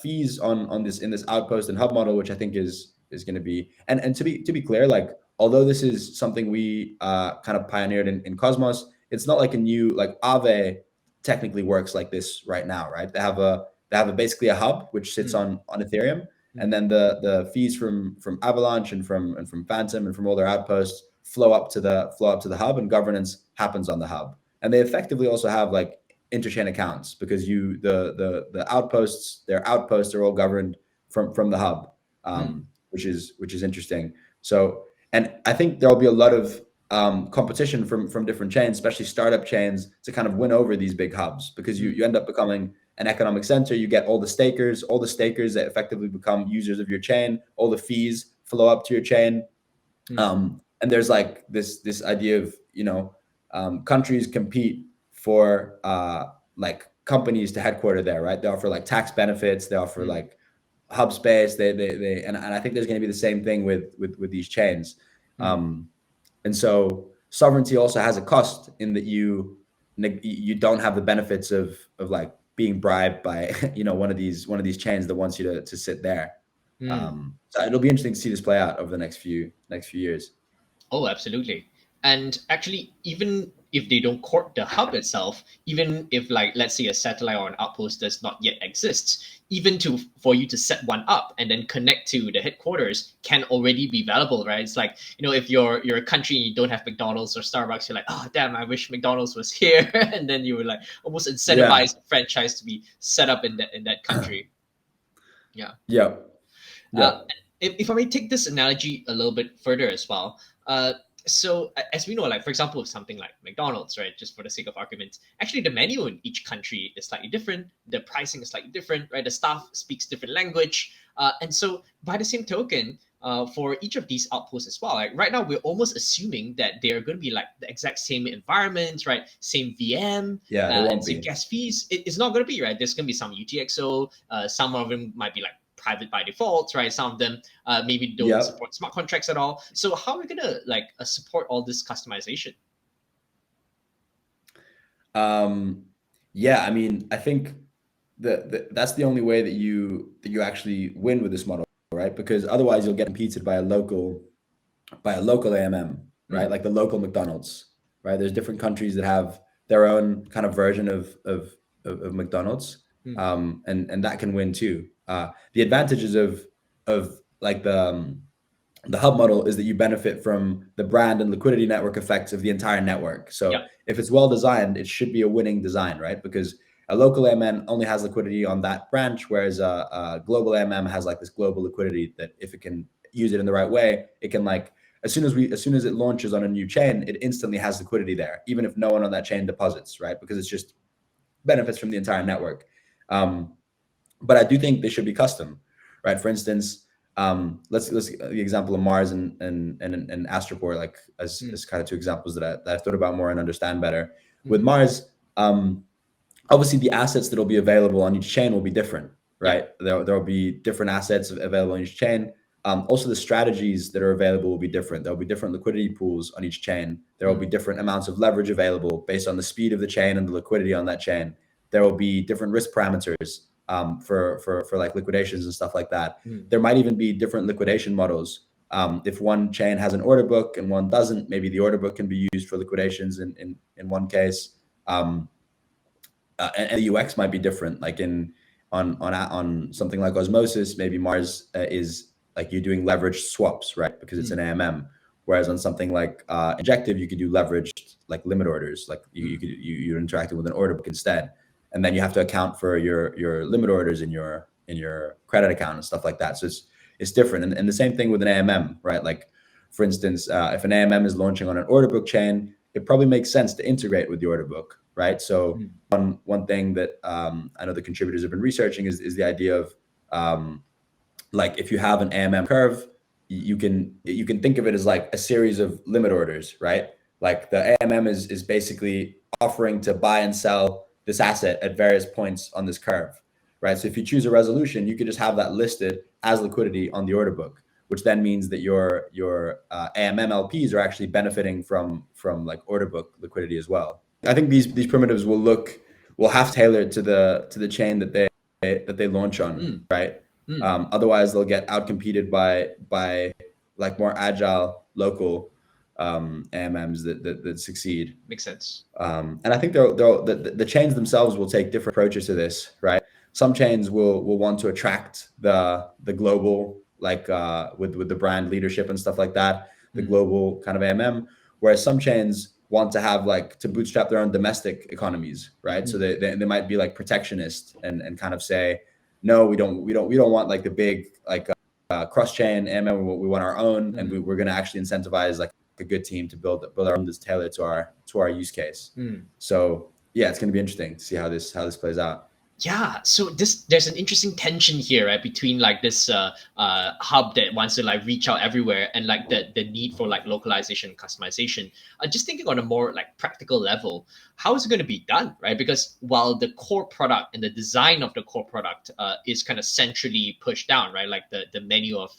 [SPEAKER 2] fees on this in this outpost and hub model, which I think is going to be, and to be clear, like although this is something we kind of pioneered in Cosmos, it's not like a new, like Aave technically works like this right now, right? They have basically a hub which sits on Ethereum, and then the fees from Avalanche and from Phantom and from all their outposts flow up to the hub, and governance happens on the hub. And they effectively also have like interchain accounts, because the outposts, their outposts are all governed from the hub, which is interesting. So, and I think there'll be a lot of competition from different chains, especially startup chains, to kind of win over these big hubs, because you end up becoming an economic center. You get all the stakers that effectively become users of your chain. All the fees flow up to your chain. And there's like this idea of, countries compete for like companies to headquarter there, right? They offer like tax benefits. They offer like hub space. And I think there's going to be the same thing with these chains. And so sovereignty also has a cost in that you don't have the benefits of like being bribed by one of these chains that wants you to sit there. So it'll be interesting to see this play out over the next few years.
[SPEAKER 1] Oh, absolutely. And actually, even if they don't court the hub itself, even if like let's say a satellite or an outpost does not yet exist, even for you to set one up and then connect to the headquarters can already be valuable, right? It's like, if you're a country and you don't have McDonald's or Starbucks, you're like, oh damn, I wish McDonald's was here. And then you would like almost incentivize the franchise to be set up in that country. Yeah. If I may take this analogy a little bit further as well, so as we know, like for example, something like McDonald's, right? Just for the sake of argument, actually the menu in each country is slightly different. The pricing is slightly different, right? The staff speaks different language, and so by the same token, for each of these outposts as well, like right now we're almost assuming that they are going to be like the exact same environment, right? Same VM, and same gas fees. It's not going to be, right? There's going to be some UTXO. Some of them might be like private by default, right? Some of them maybe don't support smart contracts at all. So how are we gonna like support all this customization?
[SPEAKER 2] I mean, I think that's the only way that you actually win with this model, right? Because otherwise you'll get competed by a local AMM, right? Like the local McDonald's, right? There's different countries that have their own kind of version of McDonald's, and that can win too. The advantages of like the hub model is that you benefit from the brand and liquidity network effects of the entire network. So if it's well designed, it should be a winning design, right? Because a local AMM only has liquidity on that branch, whereas a global AMM has like this global liquidity that if it can use it in the right way, it can like as soon as it launches on a new chain, it instantly has liquidity there, even if no one on that chain deposits, right? Because it's just benefits from the entire network. But I do think they should be custom, right? For instance, let's the example of Mars and Astroport, like as kind of two examples that I thought about more and understand better. With Mars, obviously the assets that will be available on each chain will be different, right? There will be different assets available on each chain. Also, the strategies that are available will be different. There will be different liquidity pools on each chain. There will be different amounts of leverage available based on the speed of the chain and the liquidity on that chain. There will be different risk parameters for like liquidations and stuff like that. There might even be different liquidation models. If one chain has an order book and one doesn't, maybe the order book can be used for liquidations in one case. And the UX might be different. Like on something like Osmosis, maybe Mars is like you're doing leveraged swaps, right? Because it's an AMM. Whereas on something like Injective, you could do leveraged like limit orders, like you're interacting with an order book instead, and then you have to account for your limit orders in your credit account and stuff like that. So it's different, and the same thing with an AMM, right? Like for instance, if an AMM is launching on an order book chain, it probably makes sense to integrate with the order book, right? So one thing that I know the contributors have been researching is the idea of like if you have an AMM curve, you can think of it as like a series of limit orders, right? Like the AMM is basically offering to buy and sell this asset at various points on this curve, right? So if you choose a resolution, you could just have that listed as liquidity on the order book, which then means that your AMM LPs are actually benefiting from like order book liquidity as well. I think these primitives will have tailored to the chain that they launch on, right? Otherwise, they'll get outcompeted by like more agile local AMMs that succeed.
[SPEAKER 1] Makes sense.
[SPEAKER 2] And I think the chains themselves will take different approaches to this, right? Some chains will want to attract the global, like with the brand leadership and stuff like that, the global kind of AMM, whereas some chains want to have like to bootstrap their own domestic economies, right? So they might be like protectionist and kind of say, no, we don't want like the big like cross-chain AMM. We want our own, and we're going to actually incentivize like a good team to build our own that's tailored to our use case. So yeah, it's going to be interesting to see how this plays out.
[SPEAKER 1] Yeah, so there's an interesting tension here, right, between like this hub that wants to like reach out everywhere and like the need for like localization and customization. Just thinking on a more like practical level, how is it going to be done, right? Because while the core product and the design of the core product is kind of centrally pushed down, right, like the menu of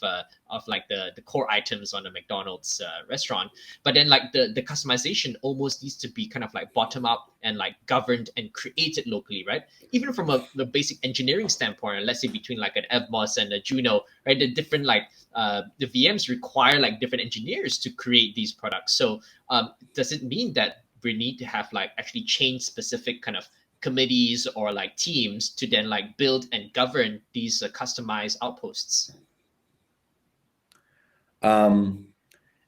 [SPEAKER 1] like the core items on a McDonald's restaurant, but then like the customization almost needs to be kind of like bottom up and like governed and created locally, right? Even from the basic engineering standpoint, let's say between like an Evmos and a Juno, right? The different like the VMs require like different engineers to create these products. So does it mean that we need to have like actually chain specific kind of committees or like teams to then like build and govern these customized outposts?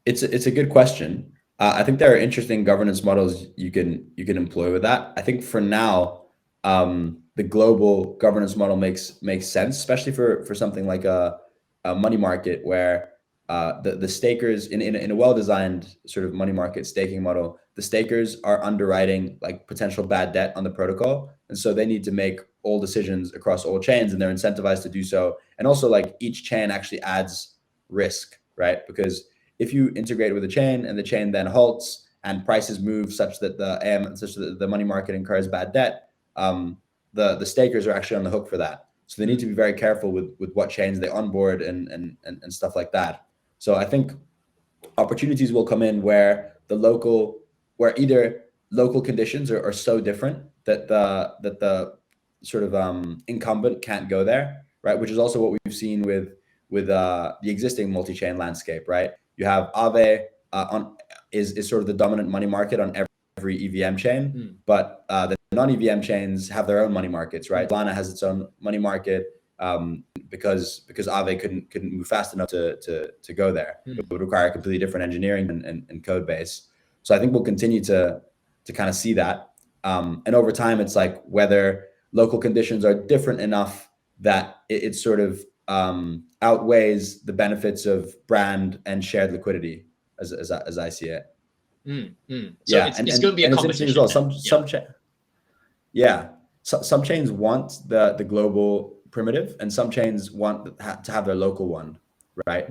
[SPEAKER 2] It's a good question. I think there are interesting governance models you can employ with that. I think for now, the global governance model makes sense, especially for something like a money market where the stakers in a well-designed sort of money market staking model, the stakers are underwriting like potential bad debt on the protocol, and so they need to make all decisions across all chains, and they're incentivized to do so. And also, like each chain actually adds risk, right? Because if you integrate with a chain and the chain then halts and prices move such that the money market incurs bad debt, the stakers are actually on the hook for that. So they need to be very careful with what chains they onboard and stuff like that. So I think opportunities will come in where either local conditions are so different that the sort of incumbent can't go there, right? Which is also what we've seen with the existing multi-chain landscape, right? You have Aave is sort of the dominant money market on every EVM chain, but the non-EVM chains have their own money markets, right? Solana has its own money market because Aave couldn't move fast enough to go there. It would require a completely different engineering and code base. So I think we'll continue to kind of see that. And over time, it's like whether local conditions are different enough that it sort of outweighs the benefits of brand and shared liquidity. as I see it.
[SPEAKER 1] So
[SPEAKER 2] Yeah,
[SPEAKER 1] it's going to be a
[SPEAKER 2] and it's interesting as well. Some chains want the global primitive, and some chains want to have their local one, right?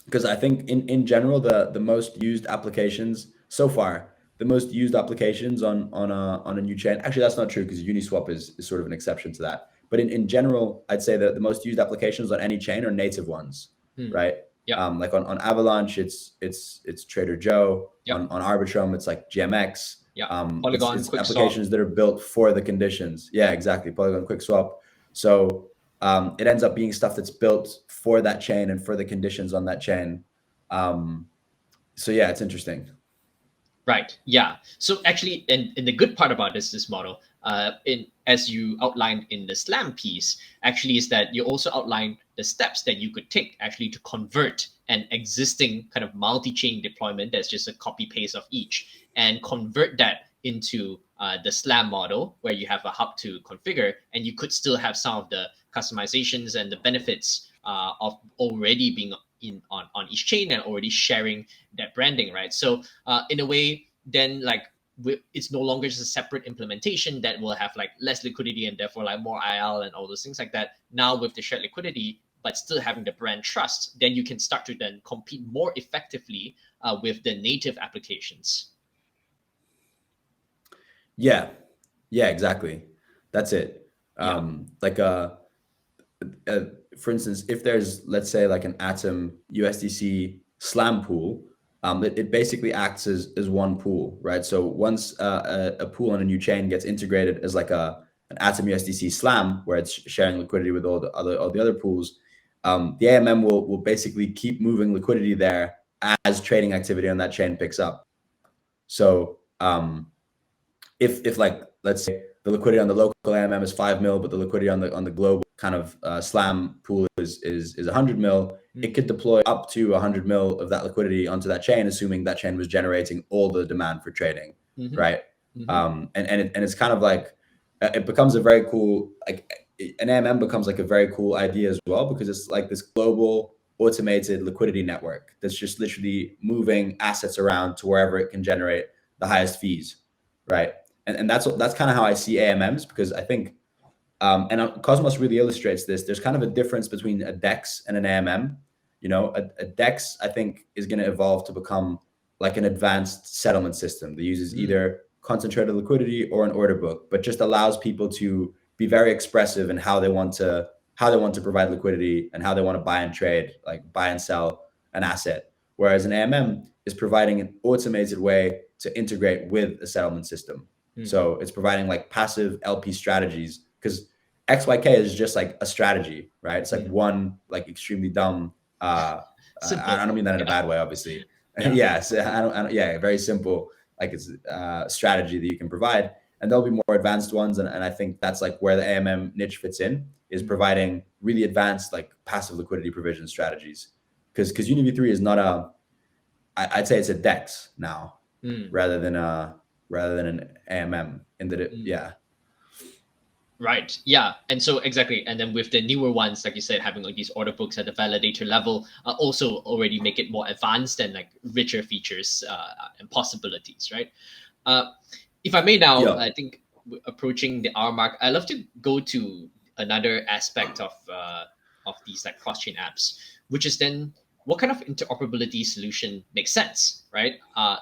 [SPEAKER 2] Because I think in general the most used applications so far, the most used applications on a new chain. Actually, that's not true because Uniswap is sort of an exception to that. But in general, I'd say that the most used applications on any chain are native ones, right? Like on Avalanche, it's Trader Joe. On Arbitrum, it's like GMX.
[SPEAKER 1] Polygon,
[SPEAKER 2] it's
[SPEAKER 1] Quick
[SPEAKER 2] applications
[SPEAKER 1] Swap.
[SPEAKER 2] that are built for the conditions. Yeah, exactly. Polygon, Quick Swap. So it ends up being stuff that's built for that chain and for the conditions on that chain. So yeah, it's interesting.
[SPEAKER 1] Right. Yeah. So actually, and the good part about this model, as you outlined in the Slam piece, actually is that you also outlined the steps that you could take actually to convert an existing kind of multi-chain deployment that's just a copy paste of each, and convert that into the Slam model where you have a hub to configure, and you could still have some of the customizations and the benefits of already being on each chain and already sharing that branding, right? So in a way, then like it's no longer just a separate implementation that will have like less liquidity and therefore like more IL and all those things like that. Now with the shared liquidity, but still having the brand trust, then you can start to then compete more effectively with the native applications.
[SPEAKER 2] Yeah, exactly. That's it. Like for instance, if there's, let's say, like an Atom USDC Slam pool, it basically acts as one pool, right? So once a pool on a new chain gets integrated as like an Atom USDC Slam, where it's sharing liquidity with all the other pools, the AMM will basically keep moving liquidity there as trading activity on that chain picks up. So if like, let's say the liquidity on the local AMM is 5 mil, but the liquidity on the global kind of Slam pool is 100 mil, it could deploy up to 100 mil of that liquidity onto that chain, assuming that chain was generating all the demand for trading, right? And it's kind of like it becomes a very cool, like an AMM becomes like a very cool idea as well, because it's like this global automated liquidity network that's just literally moving assets around to wherever it can generate the highest fees, right? And that's kind of how I see AMMs, because I think, and Cosmos really illustrates this. There's kind of a difference between a DEX and an AMM. You know, a DEX, I think, is going to evolve to become like an advanced settlement system that uses either concentrated liquidity or an order book, but just allows people to be very expressive in how they want to provide liquidity and how they want to buy and trade, like buy and sell an asset. Whereas an AMM is providing an automated way to integrate with a settlement system. So it's providing like passive LP strategies, because XYK is just like a strategy, right? It's like one like extremely dumb. I don't mean that in a bad way, obviously. Yes, I don't. Yeah, very simple. Like it's a strategy that you can provide, and there'll be more advanced ones. And I think that's like where the AMM niche fits in, is providing really advanced like passive liquidity provision strategies. Because UniV3 is not I'd say it's a DEX now, rather than an AMM, in that it,
[SPEAKER 1] Right. Yeah. And so exactly. And then with the newer ones, like you said, having like these order books at the validator level, also already make it more advanced and like richer features and possibilities, right? If I may now, I think approaching the hour mark, I'd love to go to another aspect of these like cross-chain apps, which is then what kind of interoperability solution makes sense, right?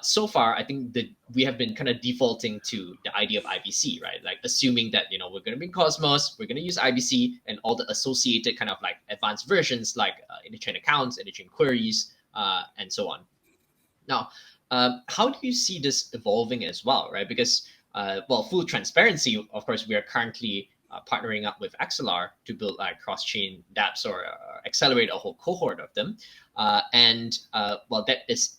[SPEAKER 1] So far, I think that we have been kind of defaulting to the idea of IBC, right? Like assuming that, we're going to be Cosmos, we're going to use IBC and all the associated kind of like advanced versions like interchain accounts, interchain queries, and so on. Now, how do you see this evolving as well, right? Because, well, full transparency, of course, we are currently partnering up with Axelar to build like cross-chain dApps or accelerate a whole cohort of them. Well, that is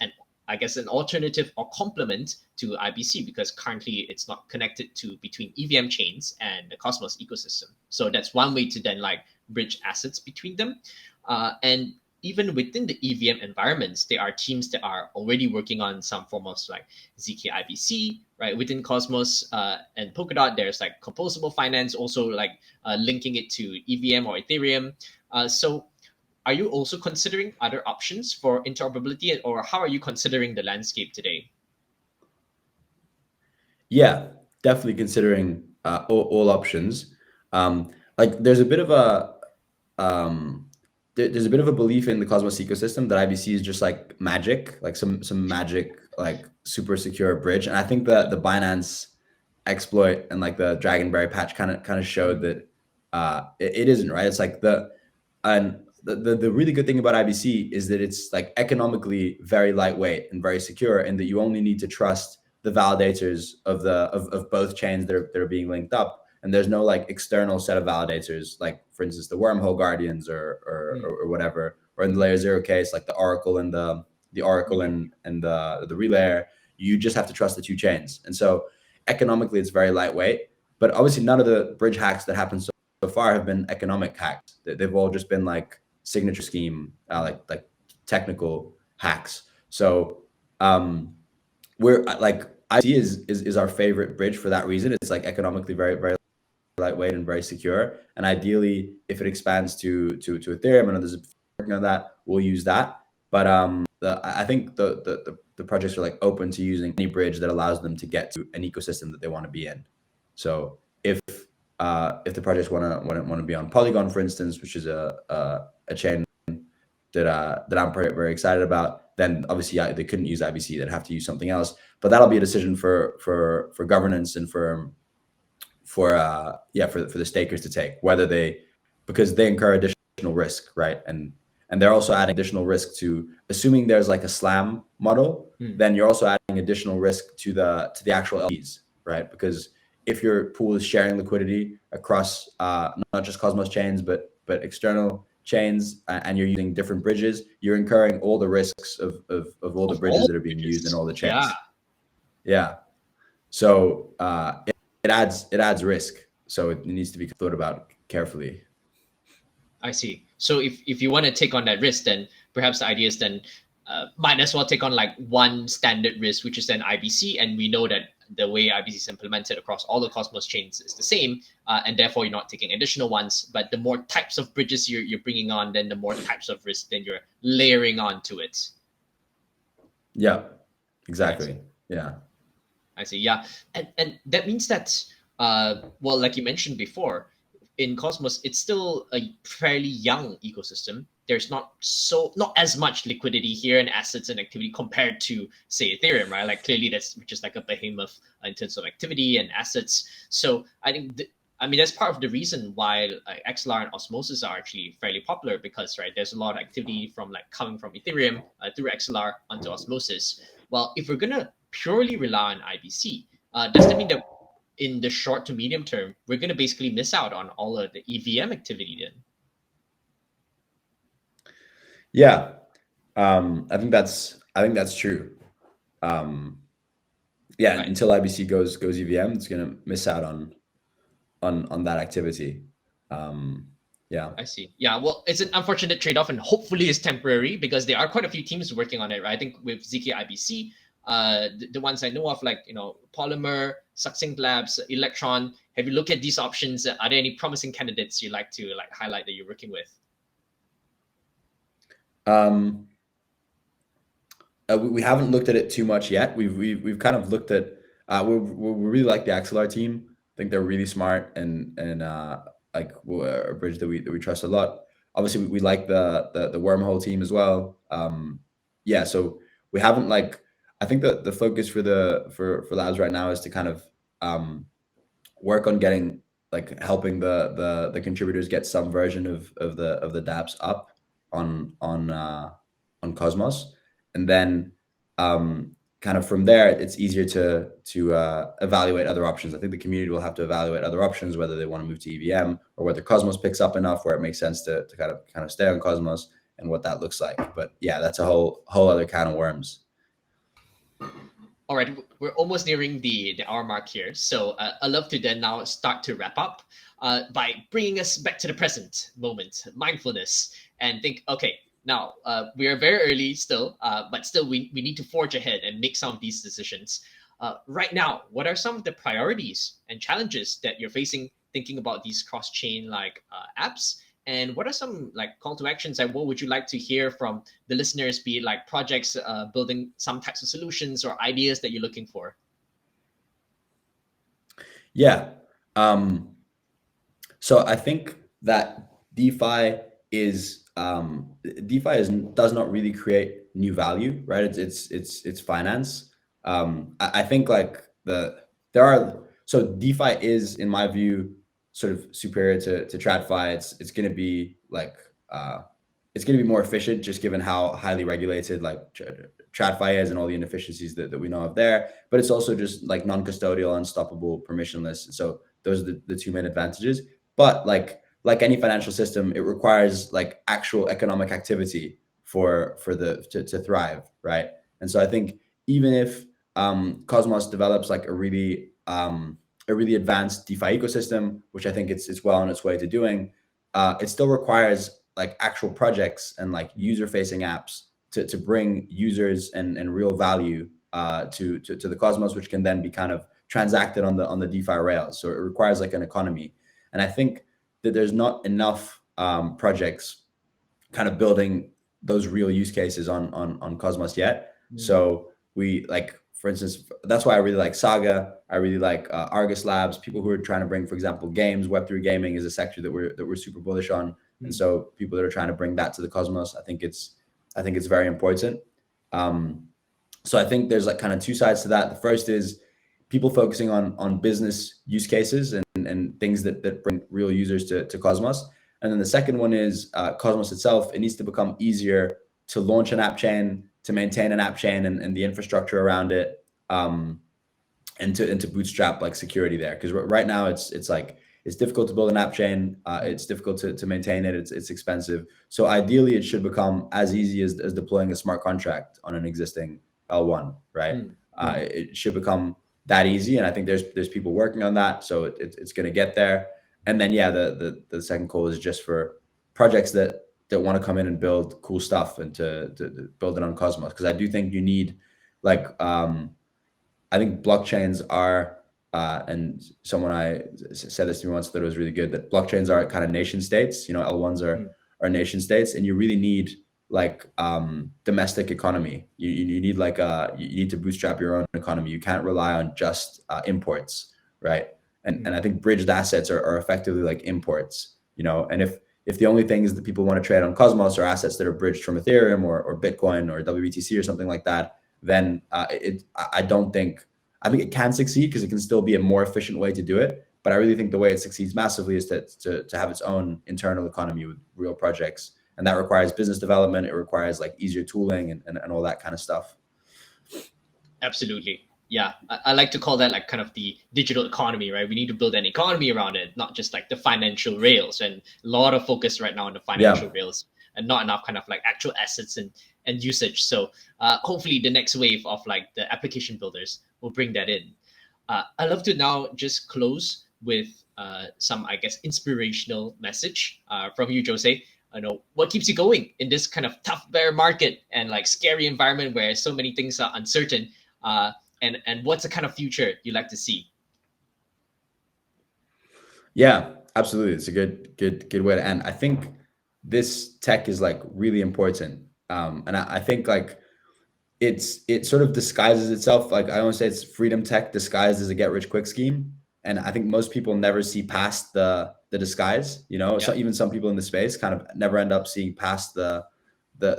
[SPEAKER 1] I guess an alternative or complement to IBC, because currently it's not connected to between EVM chains and the Cosmos ecosystem. So that's one way to then like bridge assets between them. And even within the EVM environments, there are teams that are already working on some form of like ZK IBC, right? Within Cosmos and Polkadot, there's like composable finance, also like linking it to EVM or Ethereum. So are you also considering other options for interoperability, or how are you considering the landscape today?
[SPEAKER 2] Yeah, definitely considering all options. Like there's a bit of a there's a bit of a belief in the Cosmos ecosystem that IBC is just like magic, like some magic, like super secure bridge. And I think that the Binance exploit and like the Dragonberry patch kind of showed that it isn't, right. It's like the really good thing about IBC is that it's like economically very lightweight and very secure, and that you only need to trust the validators of both chains that are being linked up. And there's no like external set of validators, like for instance the wormhole guardians or whatever, or in the layer 0 case like the oracle and the oracle and the relayer. You just have to trust the two chains. And so economically it's very lightweight, but obviously none of the bridge hacks that happened so far have been economic hacks. They've all just been like signature scheme, like technical hacks. So we're like IBC is our favorite bridge for that reason. It's like economically very very lightweight and very secure. And ideally, if it expands to Ethereum and others working on that, we'll use that. But I think the projects are like open to using any bridge that allows them to get to an ecosystem that they want to be in. So if the projects want to be on Polygon, for instance, which is a chain that I'm very excited about, then obviously they couldn't use IBC. They'd have to use something else. But that'll be a decision for governance and for the stakers to take, whether because they incur additional risk, right? And they're also adding additional risk to, assuming there's like a slam model, then you're also adding additional risk to the actual LPs, right? Because if your pool is sharing liquidity across not just Cosmos chains but external chains, and you're using different bridges, you're incurring all the risks of all the bridges that are being used in all the chains. Yeah. So it adds risk. So it needs to be thought about carefully.
[SPEAKER 1] I see. So if you want to take on that risk, then perhaps the idea is then might as well take on like one standard risk, which is then IBC. And we know that the way IBC is implemented across all the Cosmos chains is the same. And therefore, you're not taking additional ones. But the more types of bridges you're bringing on, then the more types of risk then you're layering onto it.
[SPEAKER 2] Yeah, exactly. Yeah.
[SPEAKER 1] I see. Yeah. And that means that, well, like you mentioned before, in Cosmos, it's still a fairly young ecosystem. There's not as much liquidity here and assets and activity compared to, say, Ethereum, right? Like clearly that's just like a behemoth in terms of activity and assets. So I think that's part of the reason why XLR and Osmosis are actually fairly popular, because right, there's a lot of activity from like coming from Ethereum through XLR onto Osmosis. Well, if we're gonna purely rely on IBC, does that mean that in the short to medium term, we're going to basically miss out on all of the EVM activity then?
[SPEAKER 2] Yeah, I think that's true. Yeah, right. Until IBC goes EVM, it's going to miss out on that activity. Yeah,
[SPEAKER 1] I see. Yeah, well, it's an unfortunate trade-off, and hopefully it's temporary, because there are quite a few teams working on it, right? I think with ZK IBC, the ones I know of, like, Polymer, Succinct Labs, Electron. Have you looked at these options? Are there any promising candidates you'd like to highlight that you're working with?
[SPEAKER 2] We haven't looked at it too much yet. We've kind of looked at. We really like the Axelar team. I think they're really smart and like a bridge that we trust a lot. Obviously, we like the wormhole team as well. Yeah, so we haven't I think that the focus for labs right now is to kind of work on getting helping the contributors get some version of the dApps up on Cosmos, and then kind of from there it's easier to evaluate other options. I think the community will have to evaluate other options, whether they want to move to EVM or whether Cosmos picks up enough where it makes sense to kind of stay on Cosmos, and what that looks like. But yeah, that's a whole other can of worms.
[SPEAKER 1] All right, we're almost nearing the hour mark here. So I'd love to then now start to wrap up by bringing us back to the present moment, mindfulness, and think, okay, now we are very early still, but still we need to forge ahead and make some of these decisions. Right now, what are some of the priorities and challenges that you're facing thinking about these cross-chain apps? And what are some like call to actions? Like, what would you like to hear from the listeners? Be it like projects building some types of solutions or ideas that you're looking for.
[SPEAKER 2] Yeah. So I think that DeFi is does not really create new value, right? It's finance. I think like there are so DeFi is, in my view, sort of superior to TradFi. It's going to be like it's going to be more efficient, just given how highly regulated like TradFi is and all the inefficiencies that we know of there. But it's also just like non-custodial, unstoppable, permissionless. So those are the two main advantages. But like any financial system, it requires like actual economic activity for the to thrive, right? And so I think even if Cosmos develops like a really advanced DeFi ecosystem, which I think it's well on its way to doing, it still requires like actual projects and like user facing apps to bring users and real value to the Cosmos, which can then be kind of transacted on the DeFi rails. So it requires like an economy. And I think that there's not enough projects kind of building those real use cases on Cosmos yet. So we like, for instance, that's why I really like Saga. I really like Argus Labs. People who are trying to bring, for example, games. Web3 gaming is a sector that we're super bullish on, and so people that are trying to bring that to the Cosmos, I think it's very important. So I think there's like kind of two sides to that. The first is people focusing on business use cases and things that bring real users to Cosmos. And then the second one is Cosmos itself. It needs to become easier to launch an app chain, to maintain an app chain and the infrastructure around it, and to bootstrap like security there. Because right now it's like it's difficult to build an app chain. It's difficult to maintain it. It's expensive. So ideally, it should become as easy as deploying a smart contract on an existing L1, right? It should become that easy, and I think there's people working on that. So it's going to get there. And then yeah, the second call is just for projects that want to come in and build cool stuff and to build it on Cosmos, because I do think you need like I think blockchains are and someone I said this to me once that it was really good, that blockchains are kind of nation states. You know, L1s are nation states, and you really need like domestic economy. You need like you need to bootstrap your own economy. You can't rely on just imports, right? And I think bridged assets are effectively like imports, you know. And if the only things that people want to trade on Cosmos are assets that are bridged from Ethereum or Bitcoin or WBTC or something like that, then I think it can succeed because it can still be a more efficient way to do it. But I really think the way it succeeds massively is to have its own internal economy with real projects. And that requires business development. It requires like easier tooling and all that kind of stuff.
[SPEAKER 1] Absolutely. Yeah, I like to call that like kind of the digital economy, right? We need to build an economy around it, not just like the financial rails. And a lot of focus right now on the financial rails and not enough kind of like actual assets and usage. So hopefully the next wave of like the application builders will bring that in. I'd love to now just close with some, I guess, inspirational message from you, Jose. I know what keeps you going in this kind of tough bear market and like scary environment where so many things are uncertain. And what's the kind of future you like to see?
[SPEAKER 2] Yeah, absolutely. It's a good way to end. I think this tech is like really important. And I think like it sort of disguises itself. Like I always say it's freedom tech disguised as a get rich quick scheme. And I think most people never see past the disguise, you know. So even some people in the space kind of never end up seeing past the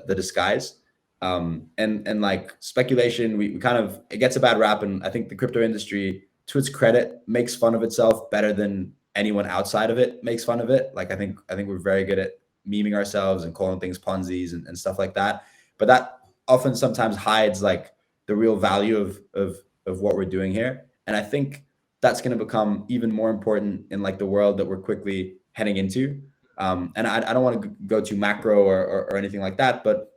[SPEAKER 2] disguise. And like speculation, we kind of, it gets a bad rap, and I think the crypto industry, to its credit, makes fun of itself better than anyone outside of it makes fun of it. Like I think we're very good at memeing ourselves and calling things Ponzi's and stuff like that. But that often sometimes hides like the real value of what we're doing here. And I think that's going to become even more important in like the world that we're quickly heading into. And I don't want to go too macro or anything like that, but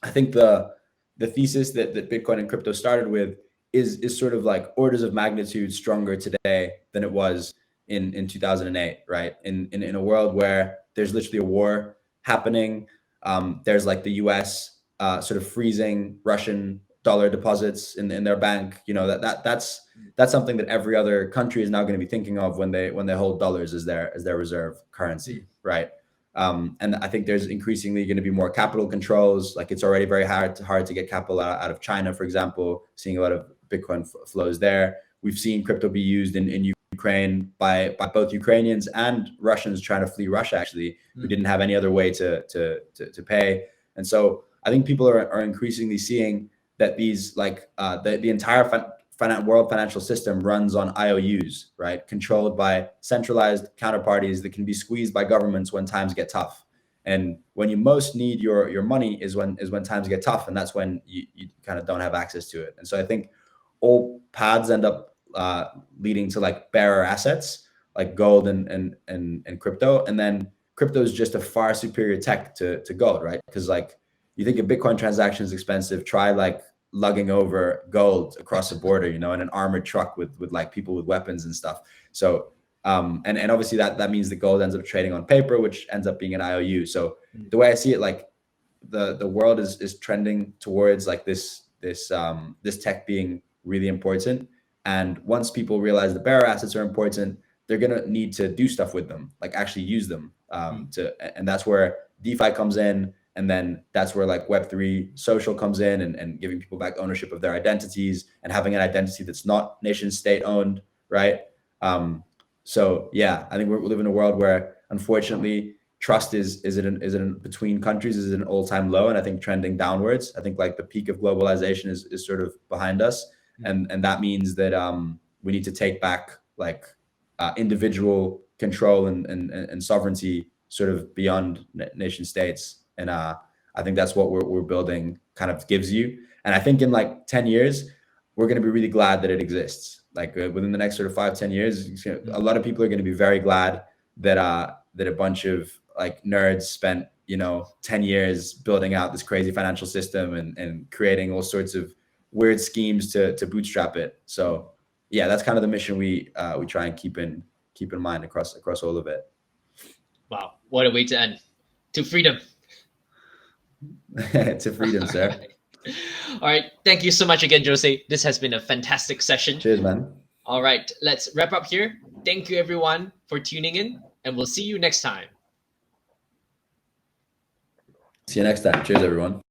[SPEAKER 2] I think the thesis that Bitcoin and crypto started with is sort of like orders of magnitude stronger today than it was in 2008, right? In a world where there's literally a war happening, there's like the US sort of freezing Russian dollar deposits in their bank. You know, that's something that every other country is now going to be thinking of when they hold dollars as their reserve currency, right? And I think there's increasingly going to be more capital controls. Like it's already very hard to get capital out of China, for example, seeing a lot of Bitcoin flows there. We've seen crypto be used in Ukraine by both Ukrainians and Russians trying to flee Russia, actually, who didn't have any other way to pay. And so I think people are increasingly seeing that these the entire world financial system runs on IOUs, right? Controlled by centralized counterparties that can be squeezed by governments when times get tough. And when you most need your money is when times get tough, and that's when you kind of don't have access to it. And so I think all paths end up leading to like bearer assets like gold and crypto, and then crypto is just a far superior tech to gold, right? Because like you think a Bitcoin transaction is expensive, try like lugging over gold across the border, you know, in an armored truck with like people with weapons and stuff. So and obviously that means the gold ends up trading on paper, which ends up being an IOU. So the way I see it, like the world is trending towards like this tech being really important. And once people realize the bearer assets are important, they're gonna need to do stuff with them, like actually use them. And that's where DeFi comes in. And then that's where like Web3 social comes in, and giving people back ownership of their identities and having an identity that's not nation state owned, right? So yeah, I think we live in a world where unfortunately trust is between countries is at an all-time low, and I think trending downwards. I think like the peak of globalization is sort of behind us, and that means that we need to take back like individual control and sovereignty sort of beyond nation states. And I think that's what we're building kind of gives you. And I think in like 10 years, we're going to be really glad that it exists. Like within the next sort of 5-10 years, a lot of people are going to be very glad that that a bunch of like nerds spent, 10 years building out this crazy financial system and creating all sorts of weird schemes to bootstrap it. So yeah, that's kind of the mission we try and keep in mind across all of it.
[SPEAKER 1] Wow, what a way to end. To freedom.
[SPEAKER 2] To freedom, sir.
[SPEAKER 1] All right. Thank you so much again, Jose. This has been a fantastic session.
[SPEAKER 2] Cheers, man.
[SPEAKER 1] All right. Let's wrap up here. Thank you, everyone, for tuning in, and we'll see you next time.
[SPEAKER 2] See you next time. Cheers, everyone.